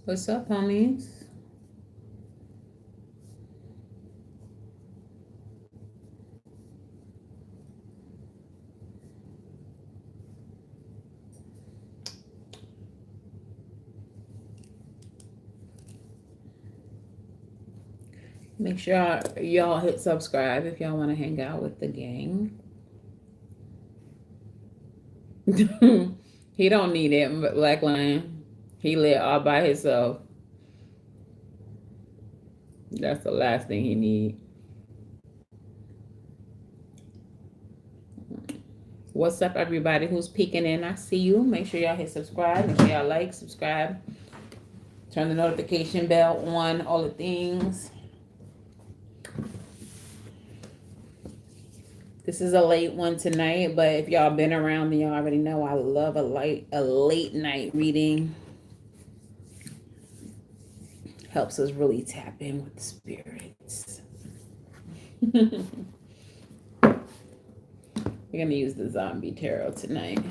What's up, homies? Make sure y'all hit subscribe if y'all want to hang out with the gang. He don't need it, but Black Lion. He lit all by himself. That's the last thing he need. What's up, everybody who's peeking in? I see you. Make sure y'all hit subscribe. Make sure y'all like, subscribe. Turn the notification bell on, all the things. This is a late one tonight, but if y'all been around me, y'all already know I love a late night reading. Helps us really tap in with the spirits. We're gonna use the zombie tarot tonight.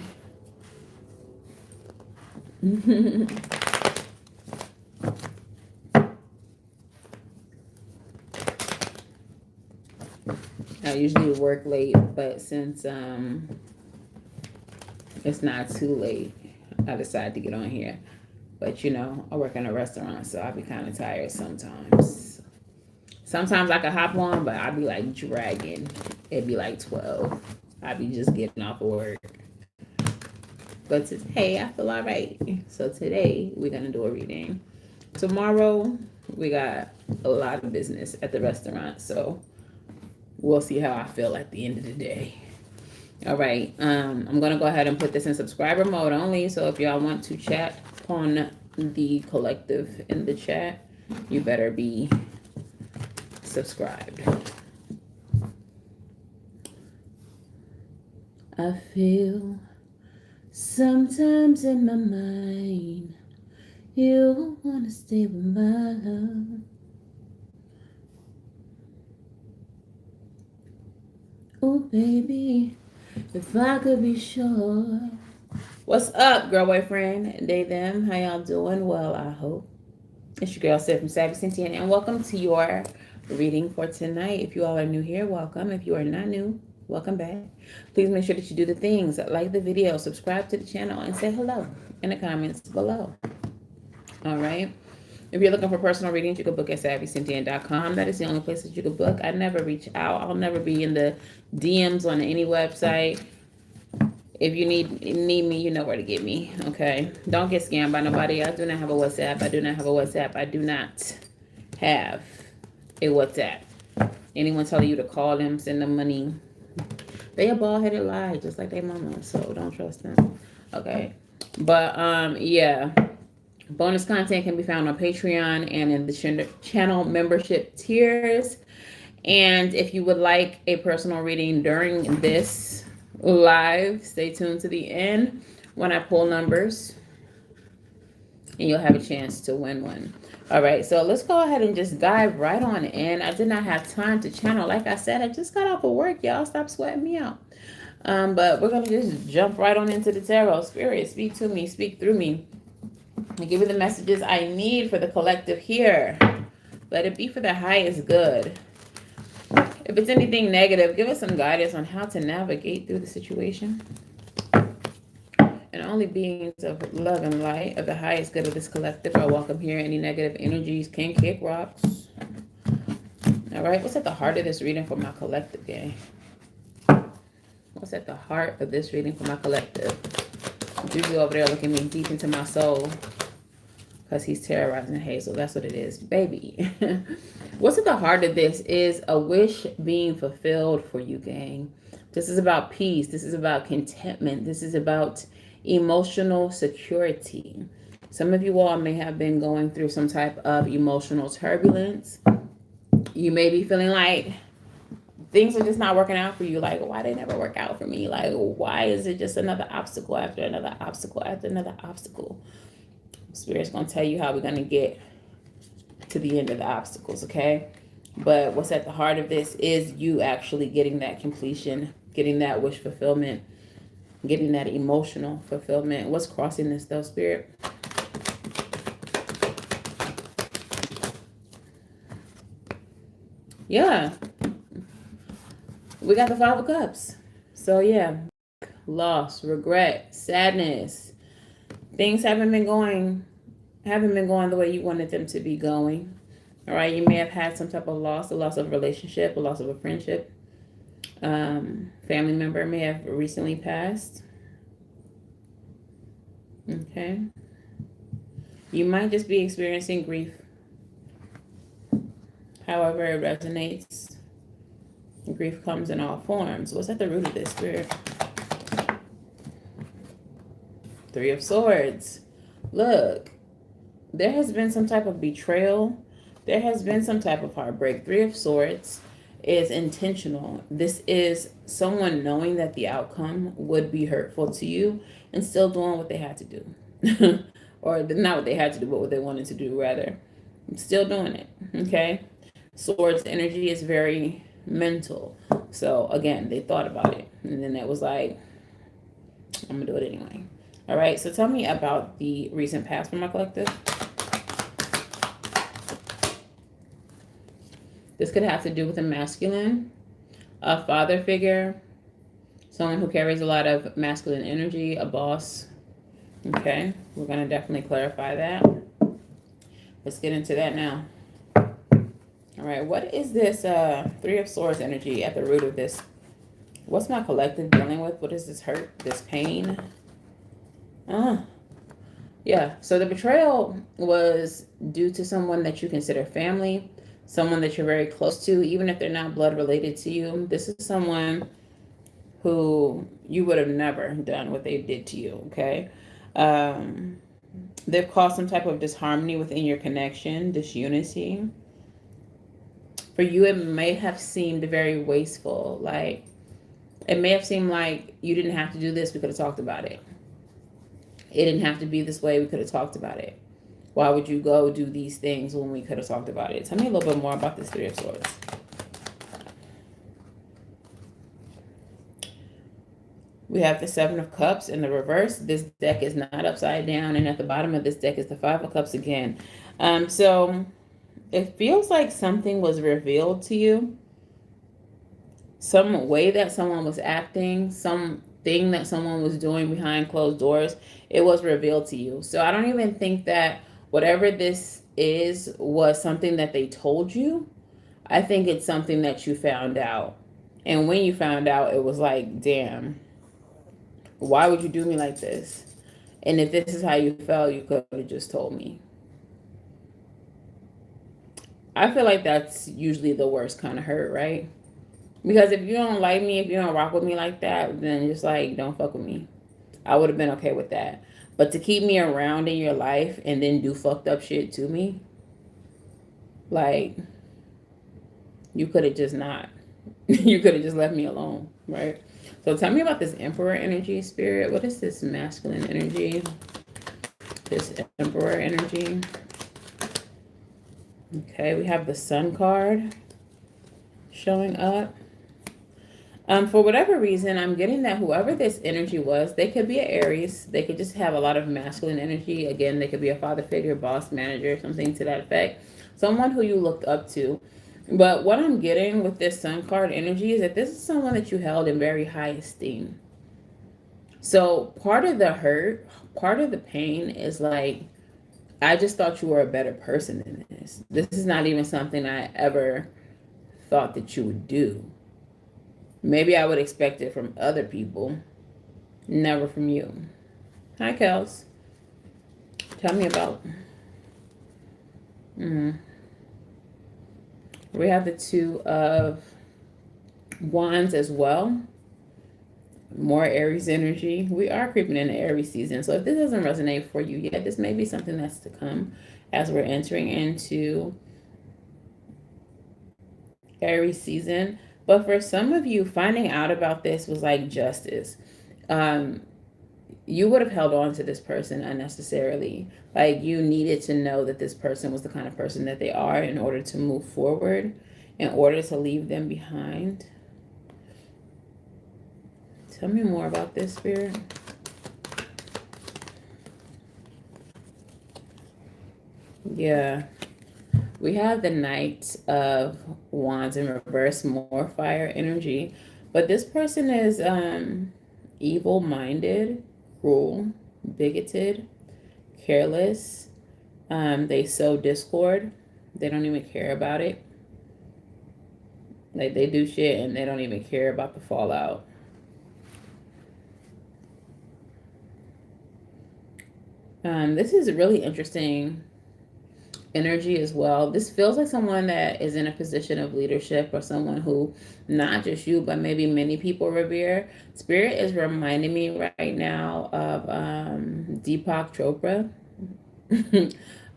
I usually work late, but since it's not too late, I decided to get on here. But you know, I work in a restaurant, so I'll be kind of tired sometimes. Sometimes I can hop on, but I'll be like dragging. It'd be like 12. I'll be just getting off of work. But today, I feel all right. So today, we're going to do a reading. Tomorrow, we got a lot of business at the restaurant, so we'll see how I feel at the end of the day. All right, I'm going to go ahead and put this in subscriber mode only, so if y'all want to chat on the collective in the chat, you better be subscribed. I feel sometimes in my mind you wanna stay with my love. Oh baby, if I could be sure. What's up, girl boyfriend? They them, how y'all doing? Well, I hope. It's your girl Sid from Savvy Sentient, and welcome to your reading for tonight. If you all are new here, welcome. If you are not new, welcome back. Please make sure that you do the things, like the video, subscribe to the channel, and say hello in the comments below. All right. If you're looking for personal readings, you can book at SavvyCynthia.com. That is the only place that you can book. I never reach out. I'll never be in the DMs on any website. If you need me, you know where to get me. Okay. Don't get scammed by nobody. I do not have a WhatsApp. I do not have a WhatsApp. I do not have a WhatsApp. Anyone telling you to call them, send them money, they a bald-headed lie, just like their mama. So don't trust them. Okay. But yeah. Bonus content can be found on Patreon and in the channel membership tiers. And if you would like a personal reading during this live, stay tuned to the end when I pull numbers, and you'll have a chance to win one. All right, so let's go ahead and just dive right on in. I did not have time to channel. Like I said, I just got off of work, y'all. Stop sweating me out. But we're going to just jump right on into the tarot. Spirit, speak to me, speak through me. And give me the messages I need for the collective here. Let it be for the highest good. If it's anything negative, give us some guidance on how to navigate through the situation. and only beings of love and light of the highest good of this collective are welcome here. Any negative energies can kick rocks. All right, what's at the heart of this reading for my collective, gang? What's at the heart of this reading for my collective? Juju over there looking me deep into my soul because he's terrorizing Hazel. That's what it is, baby. What's at the heart of this is a wish being fulfilled for you, gang. This is about peace. This is about contentment. This is about emotional security. Some of you all may have been going through some type of emotional turbulence. You may be feeling like things are just not working out for you. Like, why they never work out for me? Like, why is it just another obstacle after another obstacle after another obstacle? Spirit's going to tell you how we're going to get to the end of the obstacles, okay? But what's at the heart of this is you actually getting that completion, getting that wish fulfillment, getting that emotional fulfillment. What's crossing this though, Spirit? Yeah. We got the Five of Cups. So yeah, loss, regret, sadness. Things haven't been going the way you wanted them to be going. All right, you may have had some type of loss, a loss of a relationship, a loss of a friendship. Family member may have recently passed. Okay. You might just be experiencing grief. However it resonates. Grief comes in all forms. What's at the root of this, Spirit? Three of Swords. Look, there has been some type of betrayal. There has been some type of heartbreak. Three of Swords is intentional. This is someone knowing that the outcome would be hurtful to you and still doing what they had to do. Or not what they had to do, but what they wanted to do, rather. Still doing it, okay? Swords energy is very mental. So, again, they thought about it. And then it was like, I'm going to do it anyway. All right, so tell me about the recent past for my collective. This could have to do with a masculine, a father figure, someone who carries a lot of masculine energy, a boss. Okay, we're going to definitely clarify that. Let's get into that now. All right, what is this Three of Swords energy at the root of this? What's my collective dealing with? What is this hurt, this pain? Yeah, so the betrayal was due to someone that you consider family, someone that you're very close to, even if they're not blood related to you. This is someone who you would have never done what they did to you, okay? They've caused some type of disharmony within your connection, disunity. For you, it may have seemed very wasteful. Like, it may have seemed like you didn't have to do this. We could have talked about it. It didn't have to be this way. We could have talked about it. Why would you go do these things when we could have talked about it? Tell me a little bit more about this Three of Swords. We have the Seven of Cups in the reverse. This deck is not upside down. And at the bottom of this deck is the Five of Cups again. So it feels like something was revealed to you. Some way that someone was acting, something that someone was doing behind closed doors, it was revealed to you. So I don't even think that whatever this is was something that they told you. I think it's something that you found out. And when you found out, it was like, damn, why would you do me like this? And if this is how you felt, you could have just told me. I feel like that's usually the worst kind of hurt, right? Because if you don't like me, if you don't rock with me like that, then just like, don't fuck with me. I would have been okay with that. But to keep me around in your life and then do fucked up shit to me, like, you could have just not. You could have just left me alone, right? So tell me about this Emperor energy, Spirit. What is this masculine energy? This Emperor energy. Okay, we have the Sun card showing up. For whatever reason, I'm getting that whoever this energy was, they could be an Aries. They could just have a lot of masculine energy. Again, they could be a father figure, boss, manager, something to that effect. Someone who you looked up to. But what I'm getting with this Sun card energy is that this is someone that you held in very high esteem. So part of the hurt, part of the pain is like, I just thought you were a better person than this. This is not even something I ever thought that you would do. Maybe I would expect it from other people, never from you. Hi, Kels. Tell me about. We have the Two of Wands as well. More Aries energy. We are creeping into Aries season. So if this doesn't resonate for you yet, this may be something that's to come as we're entering into Aries season. But for some of you, finding out about this was like justice. You would have held on to this person unnecessarily. Like, you needed to know that this person was the kind of person that they are in order to move forward, in order to leave them behind. Tell me more about this, Spirit. Yeah. We have the Knight of Wands in reverse, more fire energy. But this person is evil-minded, cruel, bigoted, careless. They sow discord. They don't even care about it. Like, they do shit and they don't even care about the fallout. This is really interesting energy as well. This feels like someone that is in a position of leadership, or someone who not just you but maybe many people revere. Spirit is reminding me right now of Deepak Chopra.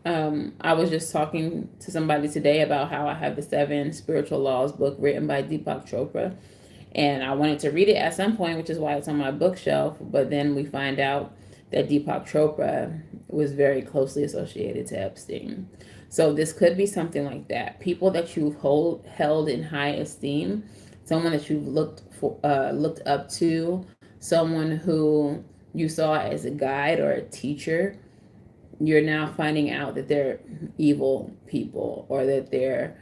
I was just talking to somebody today about how I have the 7 Spiritual Laws book written by Deepak Chopra, and I wanted to read it at some point, which is why it's on my bookshelf. But then we find out that Deepak Chopra was very closely associated to Epstein. So this could be something like that. People that you've held in high esteem, someone that you've looked up to, someone who you saw as a guide or a teacher, you're now finding out that they're evil people, or that they're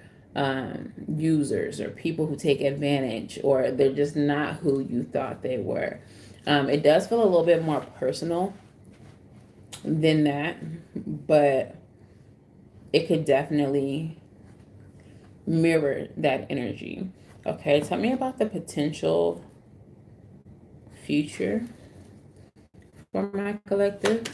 users, or people who take advantage, or they're just not who you thought they were. It does feel a little bit more personal than that, but it could definitely mirror that energy. Okay, tell me about the potential future for my collective.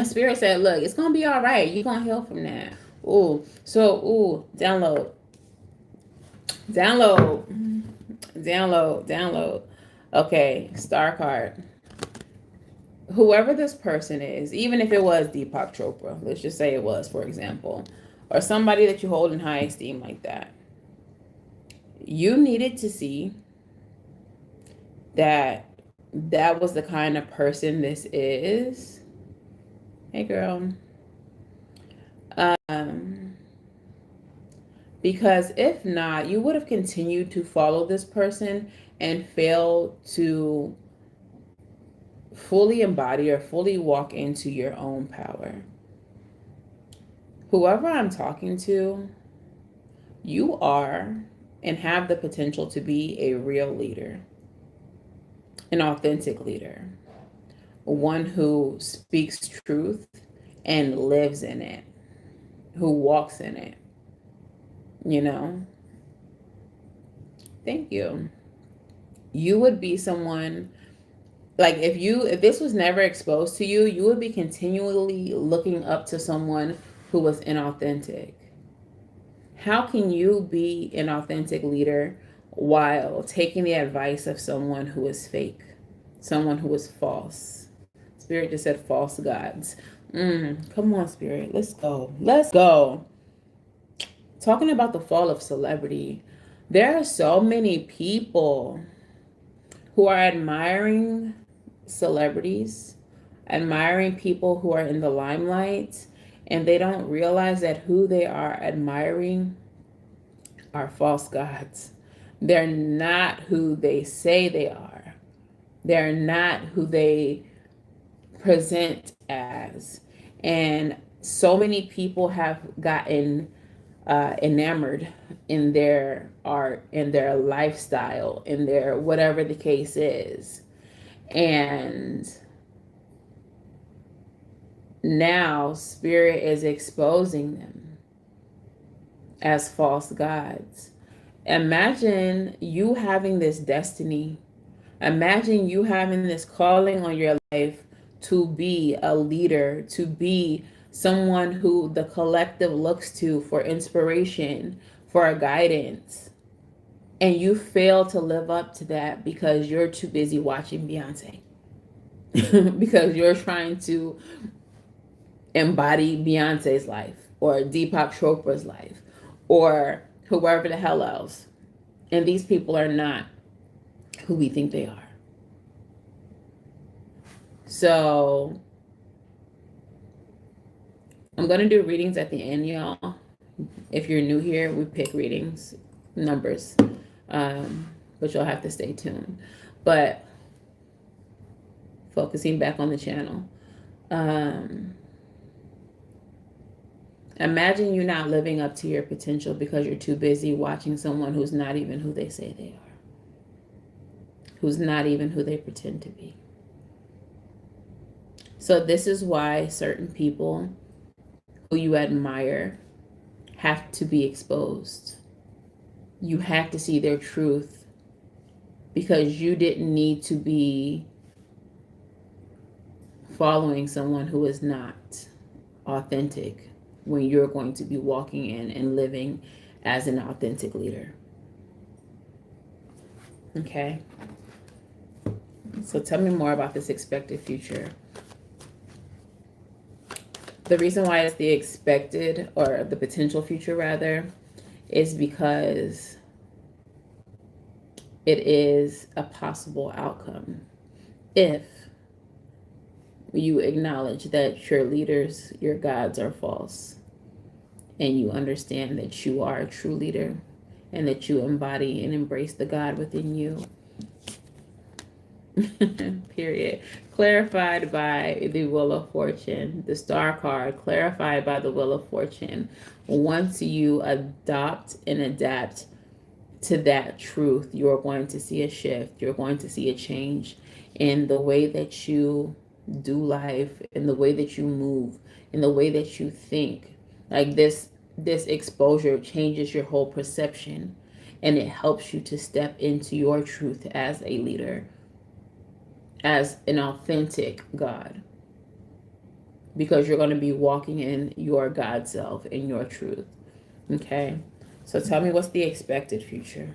Spirit said, look, it's gonna be all right. You're gonna heal from that. Download. Okay, star card. Whoever this person is, even if it was Deepak Chopra, let's just say it was, for example, or somebody that you hold in high esteem like that, you needed to see that that was the kind of person this is. Hey, girl. Because if not, you would have continued to follow this person and fail to fully embody or fully walk into your own power. Whoever I'm talking to, you are and have the potential to be a real leader, an authentic leader, one who speaks truth and lives in it, who walks in it, you know? Thank you. You would be someone, like, if this was never exposed to you, you would be continually looking up to someone who was inauthentic. How can you be an authentic leader while taking the advice of someone who is fake, someone who is false? Spirit just said false gods. Come on, Spirit. Let's go. Let's go. Talking about the fall of celebrity, there are so many people who are admiring celebrities, admiring people who are in the limelight, and they don't realize that who they are admiring are false gods. They're not who they say they are. They're not who they present as. And so many people have gotten enamored in their art, in their lifestyle, in their whatever the case is. And now Spirit is exposing them as false gods. Imagine you having this destiny. Imagine you having this calling on your life to be a leader, to be someone who the collective looks to for inspiration, for guidance. And you fail to live up to that because you're too busy watching Beyonce. Because you're trying to embody Beyonce's life or Deepak Chopra's life or whoever the hell else. And these people are not who we think they are. So I'm going to do readings at the end, y'all. If you're new here, we pick readings, numbers, but you'll have to stay tuned. But focusing back on the channel. Imagine you not living up to your potential because you're too busy watching someone who's not even who they say they are, who's not even who they pretend to be. So this is why certain people who you admire have to be exposed. You have to see their truth because you didn't need to be following someone who is not authentic when you're going to be walking in and living as an authentic leader. Okay? So tell me more about this expected future. The reason why it's the expected, or the potential future rather, is because it is a possible outcome if you acknowledge that your leaders, your gods are false, and you understand that you are a true leader and that you embody and embrace the God within you. Period. Clarified by the Wheel of Fortune, the Star card, clarified by the Wheel of Fortune. Once you adopt and adapt to that truth, you're going to see a shift. You're going to see a change in the way that you do life, in the way that you move, in the way that you think. Like this exposure changes your whole perception, and it helps you to step into your truth as a leader, as an authentic God, because you're going to be walking in your God self, in your truth. Okay? So tell me, what's the expected future?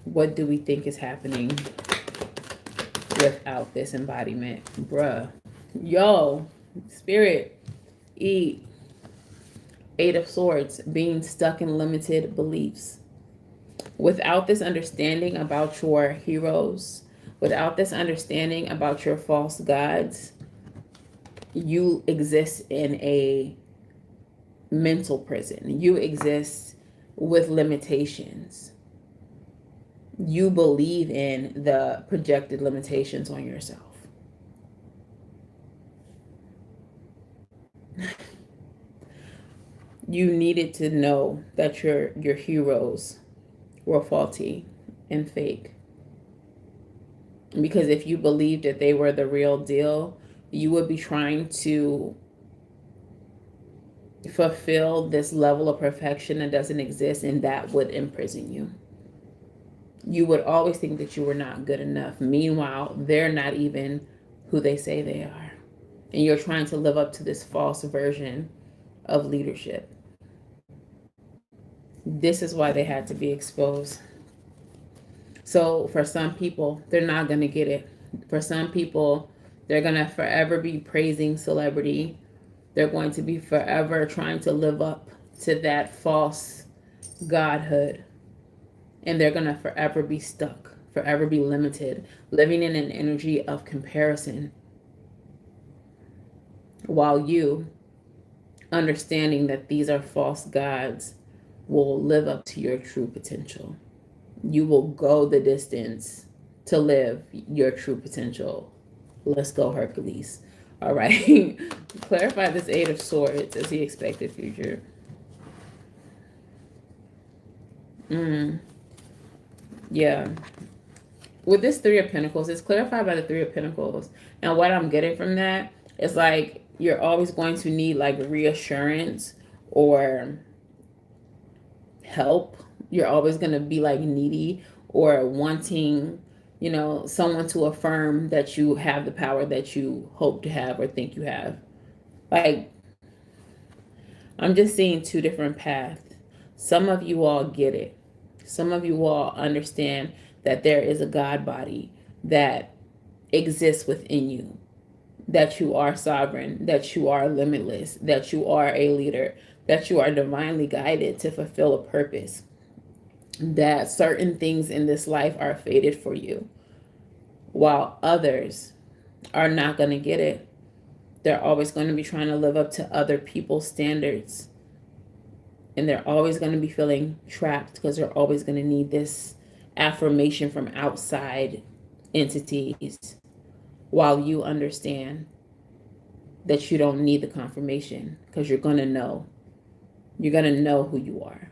What do we think is happening without this embodiment? Bruh. Yo, Spirit, eat. 8 of Swords, being stuck in limited beliefs. Without this understanding about your heroes, without this understanding about your false gods, you exist in a mental prison. You exist with limitations. You believe in the projected limitations on yourself. You needed to know that your heroes were faulty and fake. Because if you believed that they were the real deal, you would be trying to fulfill this level of perfection that doesn't exist, and that would imprison you. You would always think that you were not good enough. Meanwhile, they're not even who they say they are. And you're trying to live up to this false version of leadership. This is why they had to be exposed. So for some people, they're not going to get it. For some people, they're going to forever be praising celebrity. They're going to be forever trying to live up to that false godhood. And they're going to forever be stuck, forever be limited, living in an energy of comparison. While you, understanding that these are false gods, will live up to your true potential. You will go the distance to live your true potential. Let's go, Hercules. All right. Clarify this 8 of Swords as the expected future. Mm, yeah. With this Three of Pentacles, it's clarified by the Three of Pentacles. And what I'm getting from that is like you're always going to need like reassurance or help. You're always going to be like needy or wanting, you know, someone to affirm that you have the power that you hope to have or think you have. Like, I'm just seeing two different paths. Some of you all get it. Some of you all understand that there is a God body that exists within you, that you are sovereign, that you are limitless, that you are a leader, that you are divinely guided to fulfill a purpose, that certain things in this life are fated for you, while others are not going to get it. They're always going to be trying to live up to other people's standards. And they're always going to be feeling trapped because they're always going to need this affirmation from outside entities, while you understand that you don't need the confirmation because you're going to know. You're going to know who you are.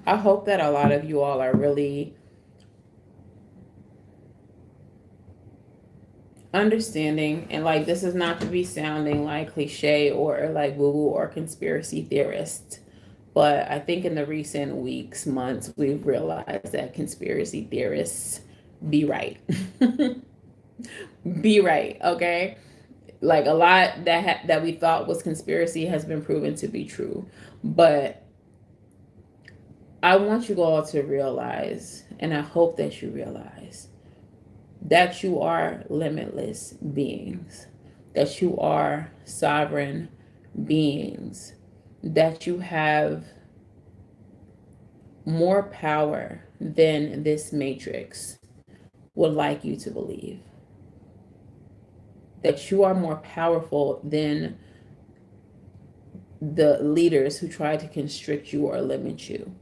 I hope that a lot of you all are really understanding, and like this is not to be sounding like cliche or like woo-woo or conspiracy theorist, but I think in the recent weeks, months, we've realized that conspiracy theorists be right. Be right, okay? Like a lot that we thought was conspiracy has been proven to be true. But I want you all to realize, and I hope that you realize, that you are limitless beings, that you are sovereign beings, that you have more power than this matrix would like you to believe, that you are more powerful than the leaders who try to constrict you or limit you.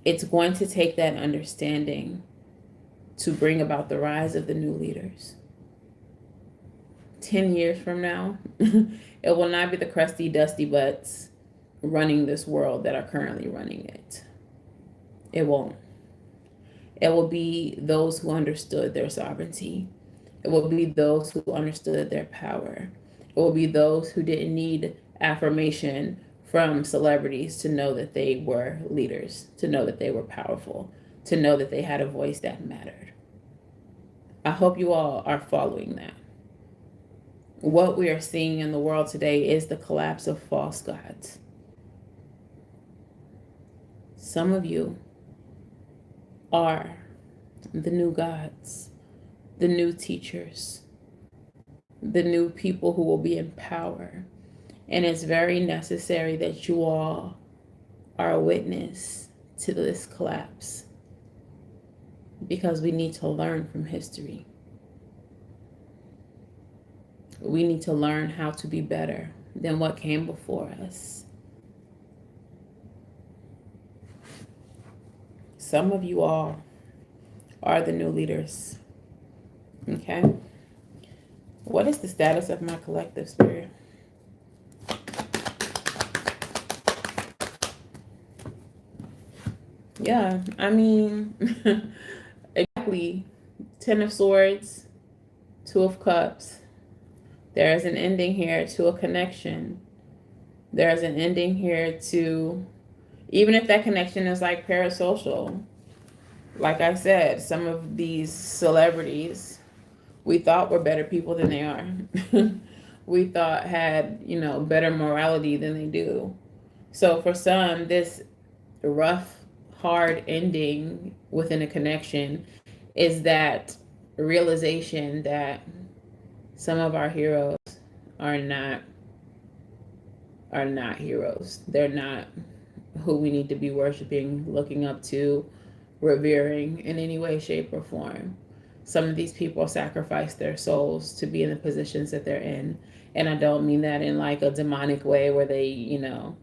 It's going to take that understanding to bring about the rise of the new leaders. 10 years from now, it will not be the crusty, dusty butts running this world that are currently running it. It won't. It will be those who understood their sovereignty. It will be those who understood their power. It will be those who didn't need affirmation from celebrities to know that they were leaders, to know that they were powerful, to know that they had a voice that mattered. I hope you all are following that. What we are seeing in the world today is the collapse of false gods. Some of you are the new gods, the new teachers, the new people who will be in power. And it's very necessary that you all are a witness to this collapse, because we need to learn from history. We need to learn how to be better than what came before us. Some of you all are the new leaders. Okay? What is the status of my collective spirit? Yeah, I mean, exactly. 10 of Swords, 2 of Cups. There is an ending here to a connection. There is an ending here to, even if that connection is like parasocial. Like I said, some of these celebrities we thought were better people than they are. We thought had, you know, better morality than they do. So for some, this rough, hard ending within a connection is that realization that some of our heroes are not heroes. They're not who we need to be worshiping, looking up to, revering in any way, shape, or form. Some of these people sacrifice their souls to be in the positions that they're in. And I don't mean that in like a demonic way where they, you know,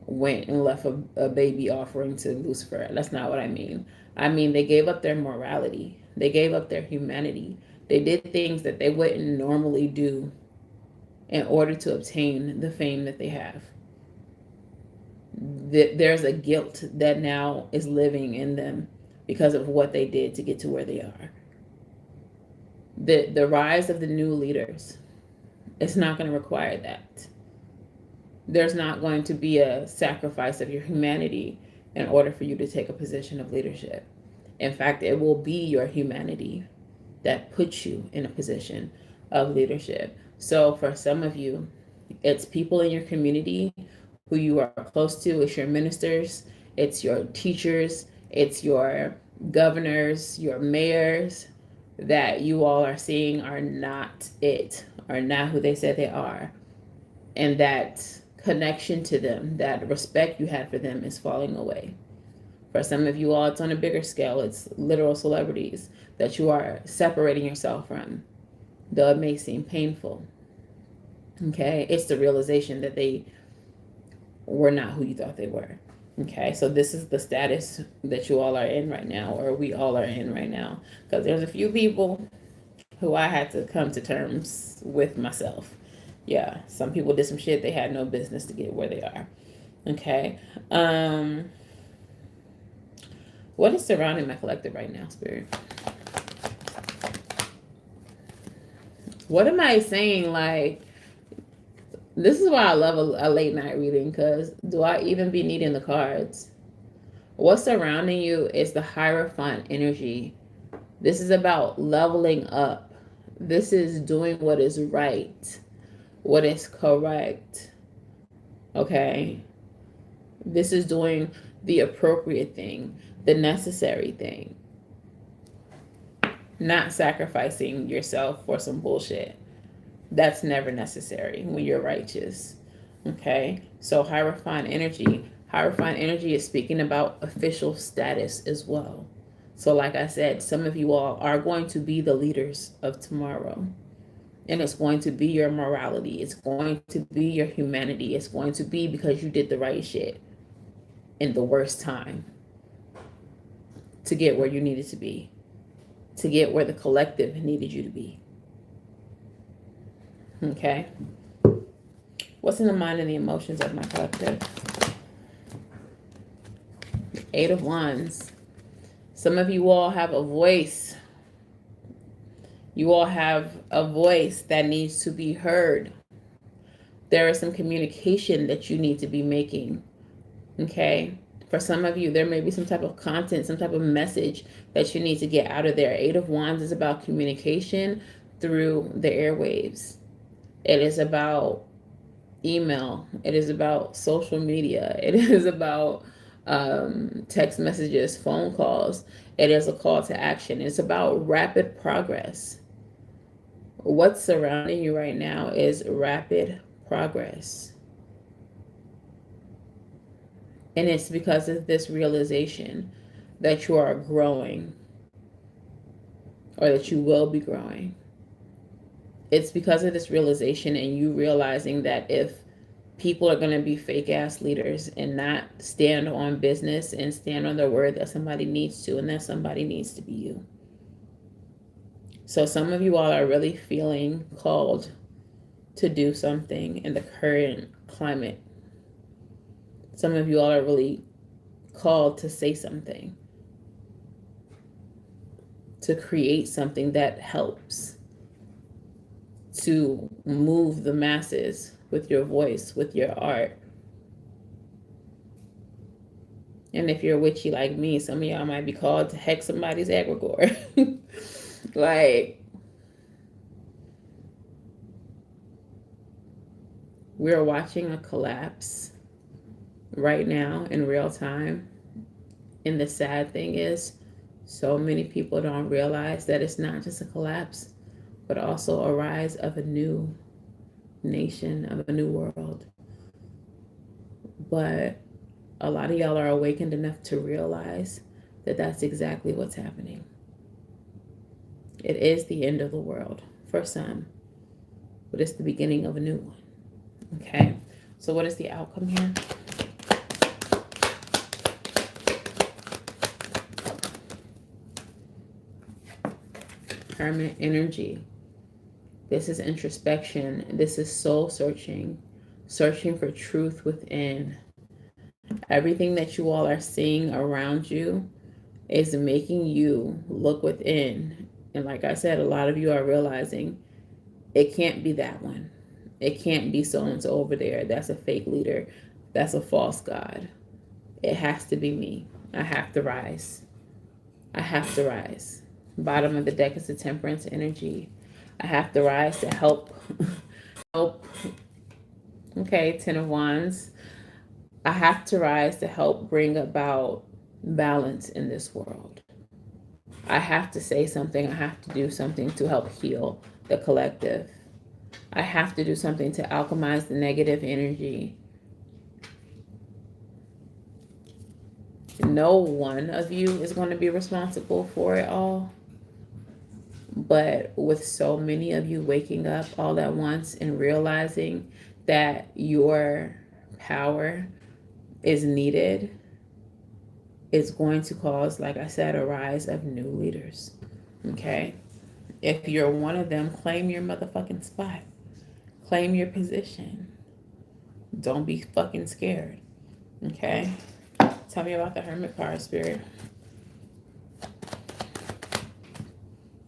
went and left a baby offering to Lucifer. That's not what I mean. I mean, they gave up their morality. They gave up their humanity. They did things that they wouldn't normally do in order to obtain the fame that they have. There's a guilt that now is living in them because of what they did to get to where they are. The rise of the new leaders, it's not going to require that. There's not going to be a sacrifice of your humanity in order for you to take a position of leadership. In fact, it will be your humanity that puts you in a position of leadership. So for some of you, it's people in your community who you are close to. It's your ministers, it's your teachers, it's your governors, your mayors, that you all are seeing are not it, are not who they said they are. And that connection to them, that respect you had for them is falling away. For some of you all, it's on a bigger scale. It's literal celebrities that you are separating yourself from, though it may seem painful. Okay, it's the realization that they were not who you thought they were. Okay, so this is the status that you all are in right now, or we all are in right now. Because there's a few people who I had to come to terms with myself. Yeah, some people did some shit they had no business to get where they are. Okay. What is surrounding my collective right now, Spirit? What am I saying? Like, this is why I love a late night reading, because do I even be needing the cards? What's surrounding you is the Hierophant energy. This is about leveling up. This is doing what is right, what is correct. Okay? This is doing the appropriate thing, the necessary thing. Not sacrificing yourself for some bullshit. That's never necessary when you're righteous. Okay? So Hierophant energy. Hierophant energy is speaking about official status as well. So like I said, some of you all are going to be the leaders of tomorrow. And it's going to be your morality. It's going to be your humanity. It's going to be because you did the right shit in the worst time to get where you needed to be, to get where the collective needed you to be. Okay? What's in the mind and the emotions of my collective? 8 of Wands. Some of you all have a voice. You all have a voice that needs to be heard. There is some communication that you need to be making. Okay? For some of you, there may be some type of content, some type of message that you need to get out of there. 8 of Wands is about communication through the airwaves. It is about email. It is about social media. It is about text messages, phone calls. It is a call to action. It's about rapid progress. What's surrounding you right now is rapid progress. And it's because of this realization that you are growing, or that you will be growing. It's because of this realization and you realizing that if people are going to be fake ass leaders and not stand on business and stand on their word, that somebody needs to, and that somebody needs to be you. So some of you all are really feeling called to do something in the current climate. Some of you all are really called to say something, to create something that helps, to move the masses with your voice, with your art. And if you're witchy like me, some of y'all might be called to hex somebody's egregore. Like, we're watching a collapse right now in real time. And the sad thing is, so many people don't realize that it's not just a collapse, but also a rise of a new nation, of a new world. But a lot of y'all are awakened enough to realize that that's exactly what's happening. It is the end of the world for some, but it's the beginning of a new one. Okay, so what is the outcome here? Hermit energy. This is introspection. This is soul searching, searching for truth within. Everything that you all are seeing around you is making you look within. And like I said, a lot of you are realizing it can't be that one. It can't be so and so over there. That's a fake leader. That's a false god. It has to be me. I have to rise. I have to rise. Bottom of the deck is the temperance energy. I have to rise to help. Help. Okay, Ten of Wands. I have to rise to help bring about balance in this world. I have to say something. I have to do something to help heal the collective. I have to do something to alchemize the negative energy. No one of you is going to be responsible for it all. But with so many of you waking up all at once and realizing that your power is needed, it's going to cause, like I said, a rise of new leaders. Okay? If you're one of them, claim your motherfucking spot. Claim your position. Don't be fucking scared. Okay? Tell me about the Hermit card, Spirit.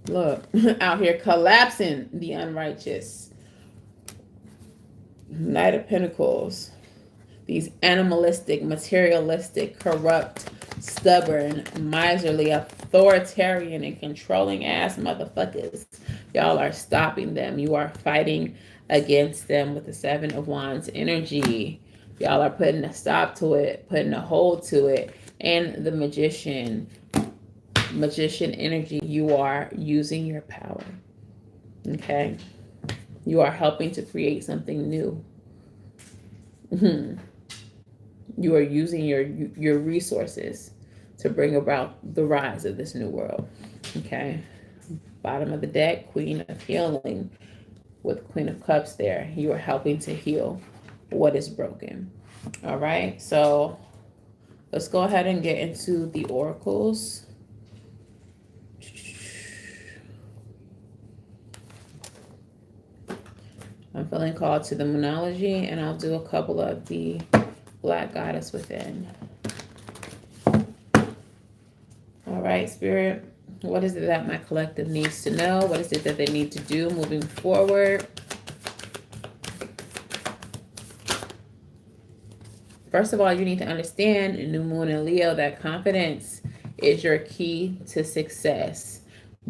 Look, out here collapsing the unrighteous. Knight of Pentacles. These animalistic, materialistic, corrupt, stubborn, miserly, authoritarian, and controlling ass motherfuckers. Y'all are stopping them. You are fighting against them with the Seven of Wands energy. Y'all are putting a stop to it, putting a hold to it. And the magician energy, you are using your power. Okay? You are helping to create something new. You are using your resources to bring about the rise of this new world. Okay? Bottom of the deck, Queen of Healing with Queen of Cups there. You are helping to heal what is broken. All right? So let's go ahead and get into the oracles. I'm feeling called to the Moonology, and I'll do a couple of the Black Goddess Within. All right, Spirit, what is it that my collective needs to know? What is it that they need to do moving forward? First of all, you need to understand, New Moon and Leo, that confidence is your key to success.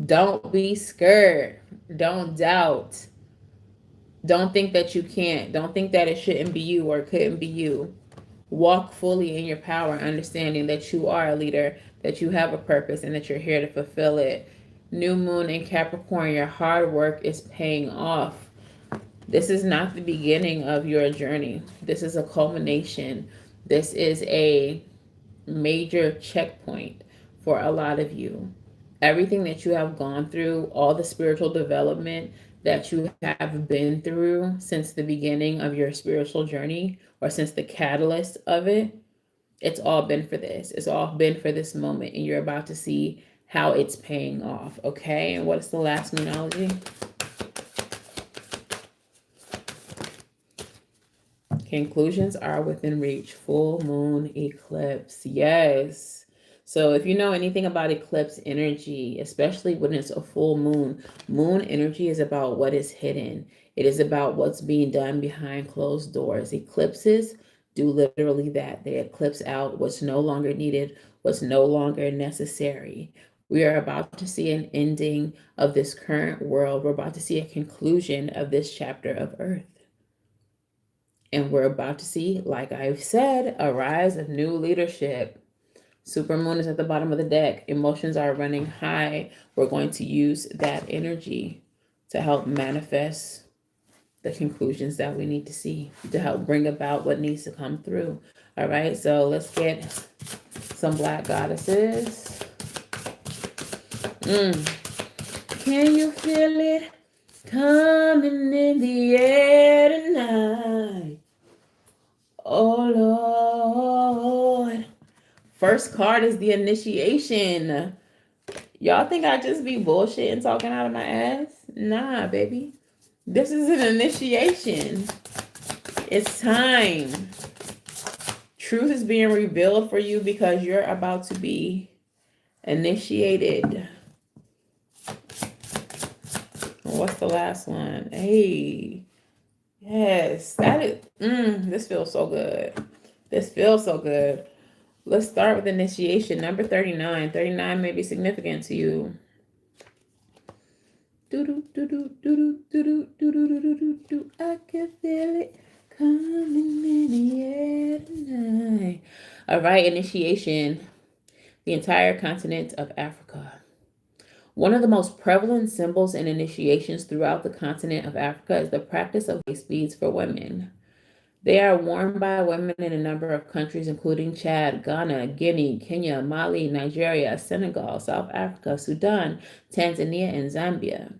Don't be scared. Don't doubt. Don't think that you can't. Don't think that it shouldn't be you or couldn't be you. Walk fully in your power, understanding that you are a leader, that you have a purpose, and that you're here to fulfill it. New Moon in Capricorn, your hard work is paying off. This is not the beginning of your journey. This is a culmination. This is a major checkpoint for a lot of you. Everything that you have gone through, all the spiritual development that you have been through since the beginning of your spiritual journey, or since the catalyst of it, it's all been for this. It's all been for this moment, and you're about to see how it's paying off, okay? And what is the last Moonology? Conclusions are within reach. Full moon eclipse. Yes. So if you know anything about eclipse energy, especially when it's a full moon, moon energy is about what is hidden. It is about what's being done behind closed doors. Eclipses do literally that. They eclipse out what's no longer needed, what's no longer necessary. We are about to see an ending of this current world. We're about to see a conclusion of this chapter of Earth. And we're about to see, like I've said, a rise of new leadership. Supermoon is at the bottom of the deck. Emotions are running high. We're going to use that energy to help manifest the conclusions that we need to see, to help bring about what needs to come through. All right, so let's get some Black Goddesses. Can you feel it coming in the air tonight? Oh, Lord. First card is the initiation. Y'all think I just be bullshitting talking out of my ass? Nah, baby. This is an initiation. It's time. Truth is being revealed for you because you're about to be initiated. What's the last one? Hey. Yes. That is this feels so good. This feels so good. Let's start with initiation. Number 39. 39 may be significant to you. I can feel it coming in the air tonight. All right, initiation. The entire continent of Africa. One of the most prevalent symbols and initiations throughout the continent of Africa is the practice of waist beads for women. They are worn by women in a number of countries, including Chad, Ghana, Guinea, Kenya, Mali, Nigeria, Senegal, South Africa, Sudan, Tanzania, and Zambia,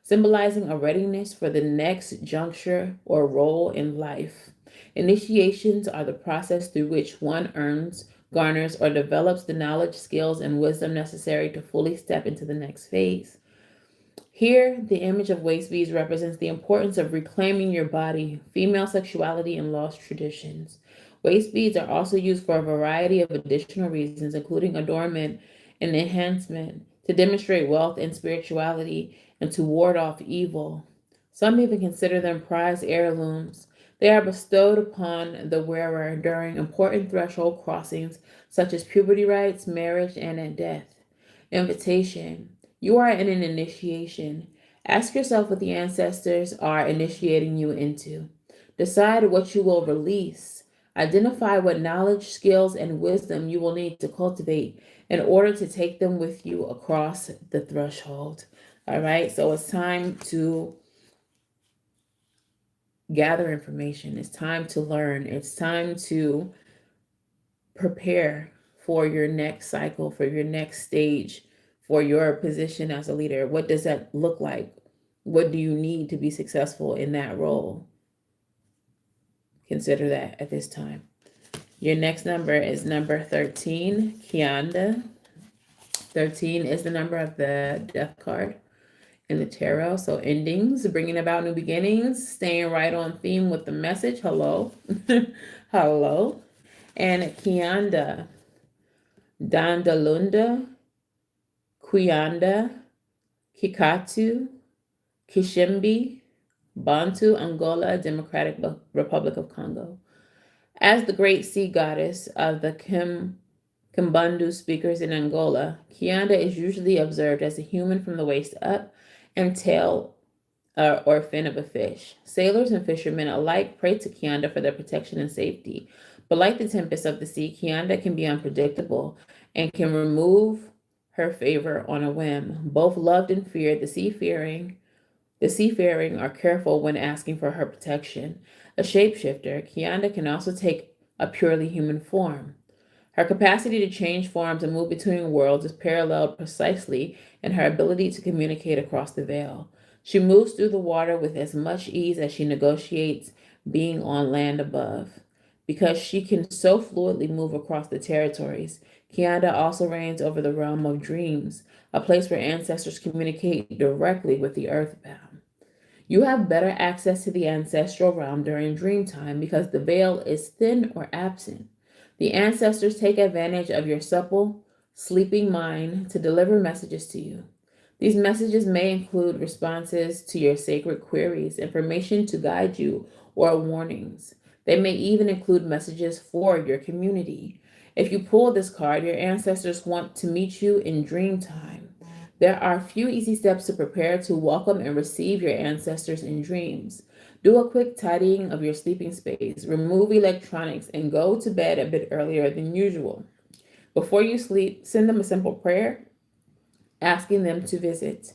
symbolizing a readiness for the next juncture or role in life. Initiations are the process through which one earns, garners, or develops the knowledge, skills, and wisdom necessary to fully step into the next phase. Here, the image of waist beads represents the importance of reclaiming your body, female sexuality, and lost traditions. Waist beads are also used for a variety of additional reasons, including adornment and enhancement, to demonstrate wealth and spirituality, and to ward off evil. Some even consider them prized heirlooms. They are bestowed upon the wearer during important threshold crossings, such as puberty rites, marriage, and at death. Invitation. You are in an initiation. Ask yourself what the ancestors are initiating you into. Decide what you will release. Identify what knowledge, skills, and wisdom you will need to cultivate in order to take them with you across the threshold. All right, so it's time to gather information. It's time to learn. It's time to prepare for your next cycle, for your next stage, for your position as a leader. What does that look like? What do you need to be successful in that role? Consider that at this time. Your next number is number 13, Kianda. 13 is the number of the death card in the tarot. So endings, bringing about new beginnings, staying right on theme with the message. Hello. Hello. And Kianda, Dandalunda, Kuyanda, Kikatu, Kishimbi, Bantu, Angola, Democratic Republic of Congo. As the great sea goddess of the Kimbundu speakers in Angola, Kianda is usually observed as a human from the waist up and tail or fin of a fish. Sailors and fishermen alike pray to Kianda for their protection and safety. But like the tempest of the sea, Kianda can be unpredictable and can remove her favor on a whim. Both loved and feared, the seafaring are careful when asking for her protection. A shapeshifter, Kianda can also take a purely human form. Her capacity to change forms and move between worlds is paralleled precisely in her ability to communicate across the veil. She moves through the water with as much ease as she negotiates being on land above. Because she can so fluidly move across the territories, Kianda also reigns over the realm of dreams, a place where ancestors communicate directly with the earthbound. You have better access to the ancestral realm during dream time because the veil is thin or absent. The ancestors take advantage of your supple, sleeping mind to deliver messages to you. These messages may include responses to your sacred queries, information to guide you, or warnings. They may even include messages for your community. If you pull this card, your ancestors want to meet you in dream time. There are a few easy steps to prepare to welcome and receive your ancestors in dreams. Do a quick tidying of your sleeping space, remove electronics, and go to bed a bit earlier than usual. Before you sleep, send them a simple prayer asking them to visit.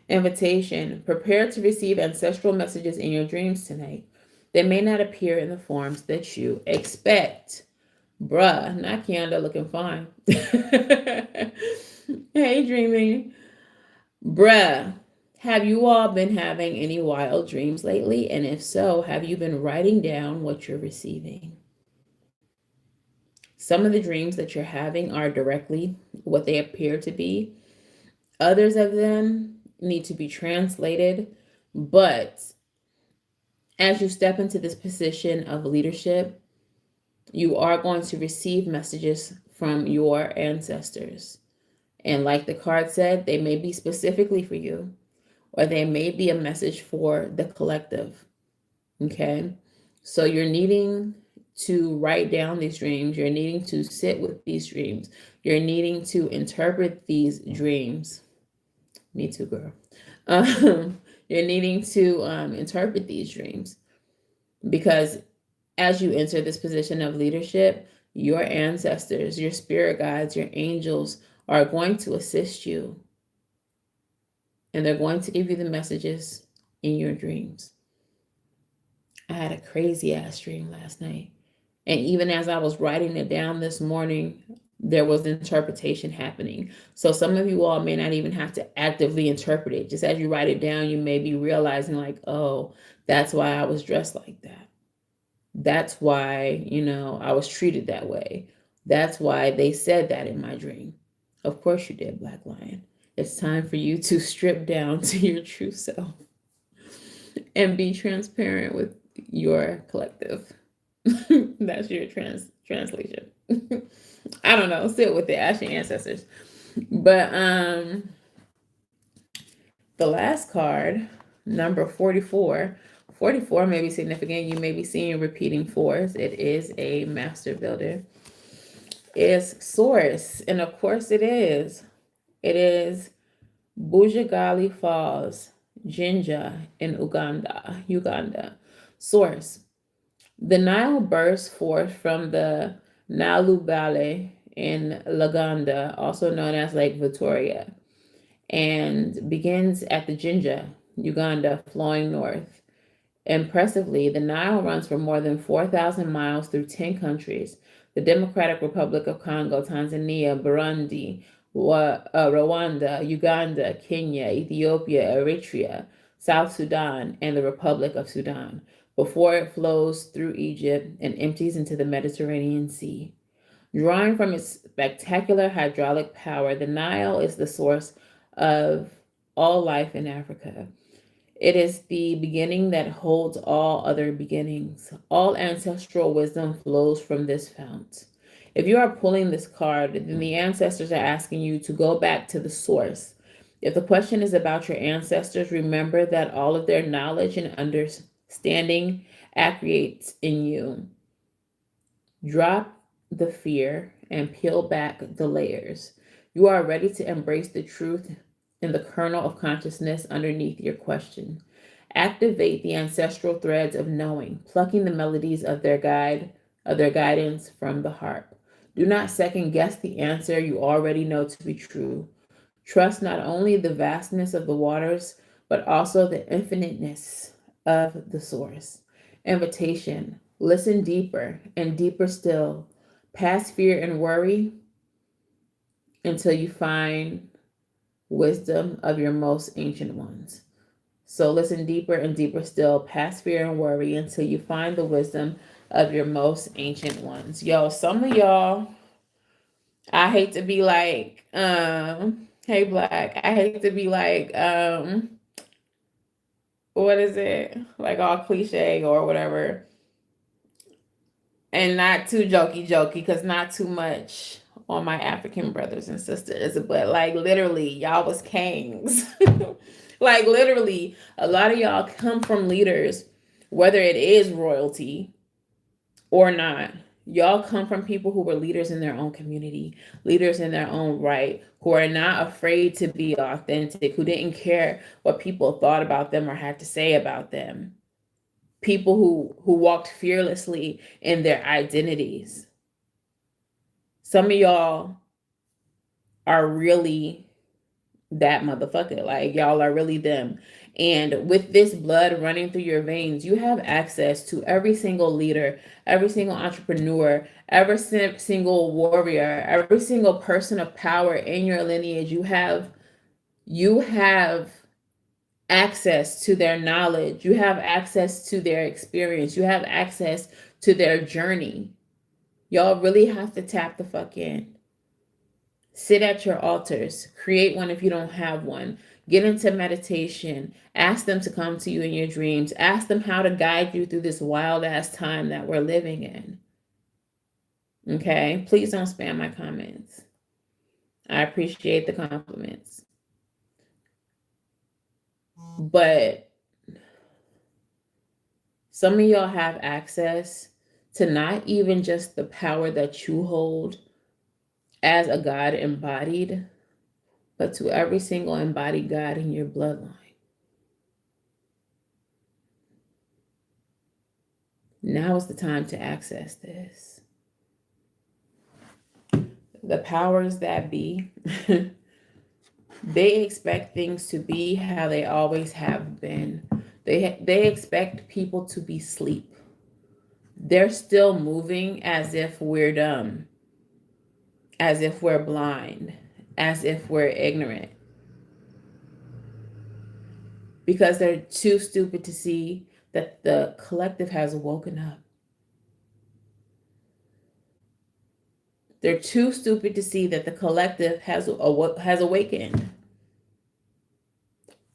Invitation. Prepare to receive ancestral messages in your dreams tonight. They may not appear in the forms that you expect. Bruh, not Kianda looking fine. Hey, dreaming. Bruh, have you all been having any wild dreams lately? And if so, have you been writing down what you're receiving? Some of the dreams that you're having are directly what they appear to be. Others of them need to be translated, but as you step into this position of leadership, you are going to receive messages from your ancestors. And like the card said, they may be specifically for you, or they may be a message for the collective. Okay. So you're needing to write down these dreams. You're needing to sit with these dreams. You're needing to interpret these dreams. Me too, girl. You're needing to interpret these dreams because as you enter this position of leadership, your ancestors, your spirit guides, your angels are going to assist you, and they're going to give you the messages in your dreams. I had a crazy ass dream last night. And even as I was writing it down this morning, there was interpretation happening. So some of you all may not even have to actively interpret it. Just as you write it down, you may be realizing, like, oh, that's why I was dressed like that. That's why, I was treated that way. That's why they said that in my dream. Of course you did, Black Lion. It's time for you to strip down to your true self and be transparent with your collective. That's your translation. I don't know. Sit with it. Ask your ancestors. But the last card, number 44. 44 may be significant. You may be seeing repeating fours. It is a master builder. It's source. And of course it is. It is Bujagali Falls, Jinja in Uganda. Source. The Nile bursts forth from the Nalubale in Laganda, also known as Lake Victoria, and begins at the Jinja, Uganda, flowing north. Impressively, the Nile runs for more than 4,000 miles through 10 countries: the Democratic Republic of Congo, Tanzania, Burundi, Rwanda, Uganda, Kenya, Ethiopia, Eritrea, South Sudan, and the Republic of Sudan, before it flows through Egypt and empties into the Mediterranean Sea. Drawing from its spectacular hydraulic power, the Nile is the source of all life in Africa. It is the beginning that holds all other beginnings. All ancestral wisdom flows from this fount. If you are pulling this card, then the ancestors are asking you to go back to the source. If the question is about your ancestors, remember that all of their knowledge and understanding accretes in you. Drop the fear and peel back the layers. You are ready to embrace the truth in the kernel of consciousness underneath your question. Activate the ancestral threads of knowing, plucking the melodies of their guidance from the harp. Do not second guess the answer you already know to be true. Trust not only the vastness of the waters, but also the infiniteness of the source. Invitation: listen deeper and deeper still, past fear and worry, until you find wisdom of your most ancient ones. So listen deeper and deeper still, past fear and worry, until you find the wisdom of your most ancient ones. Yo, some of y'all, I hate to be like, hey Black, I hate to be like, what is it? Like all cliche or whatever. And not too jokey, because not too much on my African brothers and sisters, but like literally, y'all was kings. Like literally, a lot of y'all come from leaders, whether it is royalty or not. Y'all come from people who were leaders in their own community, leaders in their own right, who are not afraid to be authentic, who didn't care what people thought about them or had to say about them. People who walked fearlessly in their identities. Some of y'all are really that motherfucker. Like y'all are really them. And with this blood running through your veins, you have access to every single leader, every single entrepreneur, every single warrior, every single person of power in your lineage. You have access to their knowledge. You have access to their experience. You have access to their journey. Y'all really have to tap the fuck in. Sit at your altars. Create one if you don't have one. Get into meditation. Ask them to come to you in your dreams. Ask them how to guide you through this wild ass time that we're living in. Okay? Please don't spam my comments. I appreciate the compliments. But some of y'all have access to not even just the power that you hold as a God embodied, but to every single embodied God in your bloodline. Now is the time to access this. The powers that be, they expect things to be how they always have been. They expect people to be asleep. They're still moving as if we're dumb, as if we're blind, as if we're ignorant. Because they're too stupid to see that the collective has woken up. They're too stupid to see that the collective has awakened.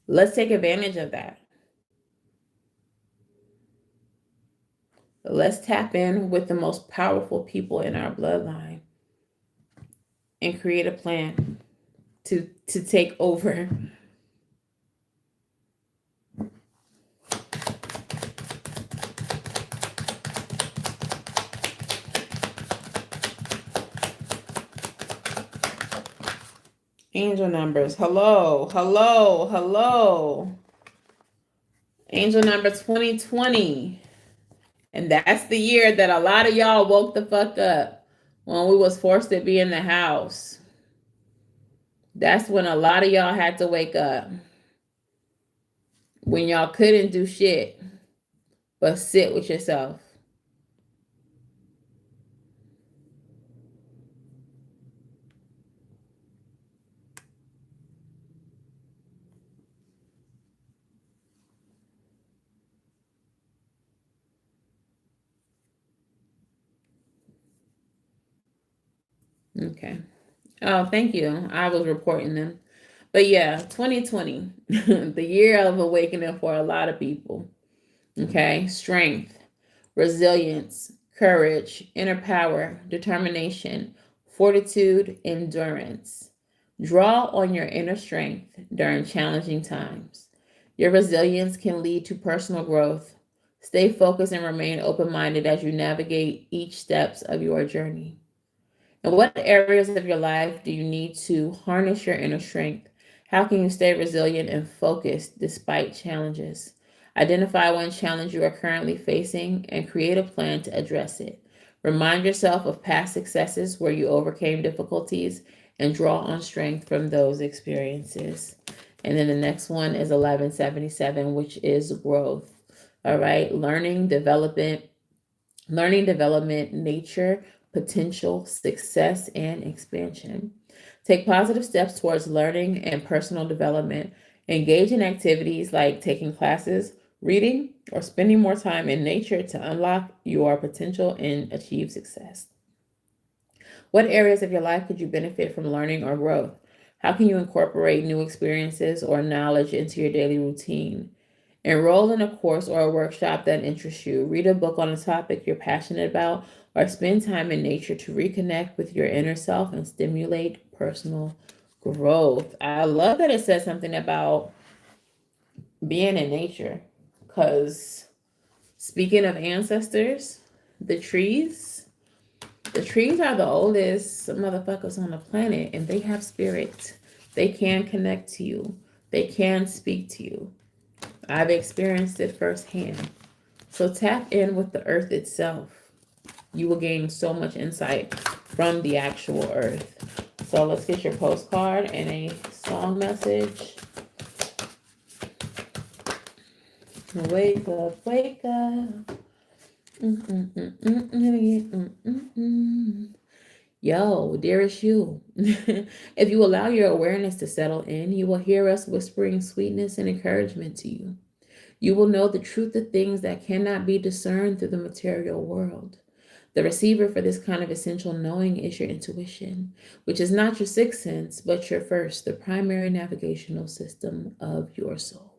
Let's take advantage of that. Let's tap in with the most powerful people in our bloodline and create a plan to take over. Angel numbers. Hello, hello, hello. Angel number 2020. And that's the year that a lot of y'all woke the fuck up when we was forced to be in the house. That's when a lot of y'all had to wake up. When y'all couldn't do shit but sit with yourself. Okay. Oh, thank you. I was reporting them. But yeah, 2020, the year of awakening for a lot of people. Okay. Strength, resilience, courage, inner power, determination, fortitude, endurance. Draw on your inner strength during challenging times. Your resilience can lead to personal growth. Stay focused and remain open-minded as you navigate each steps of your journey. In what areas of your life do you need to harness your inner strength? How can you stay resilient and focused despite challenges? Identify one challenge you are currently facing and create a plan to address it. Remind yourself of past successes where you overcame difficulties and draw on strength from those experiences. And then the next one is 1177, which is growth. All right, learning, development, nature, potential, success, and expansion. Take positive steps towards learning and personal development. Engage in activities like taking classes, reading, or spending more time in nature to unlock your potential and achieve success. What areas of your life could you benefit from learning or growth? How can you incorporate new experiences or knowledge into your daily routine? Enroll in a course or a workshop that interests you. Read a book on a topic you're passionate about, or spend time in nature to reconnect with your inner self and stimulate personal growth. I love that it says something about being in nature, because speaking of ancestors, the trees are the oldest motherfuckers on the planet, and they have spirit. They can connect to you. They can speak to you. I've experienced it firsthand. So tap in with the earth itself. You will gain so much insight from the actual earth. So let's get your postcard and a song message. Wake up, wake up. Yo, dearest you, if you allow your awareness to settle in, you will hear us whispering sweetness and encouragement to you. You will know the truth of things that cannot be discerned through the material world. The receiver for this kind of essential knowing is your intuition, which is not your sixth sense, but your first, the primary navigational system of your soul.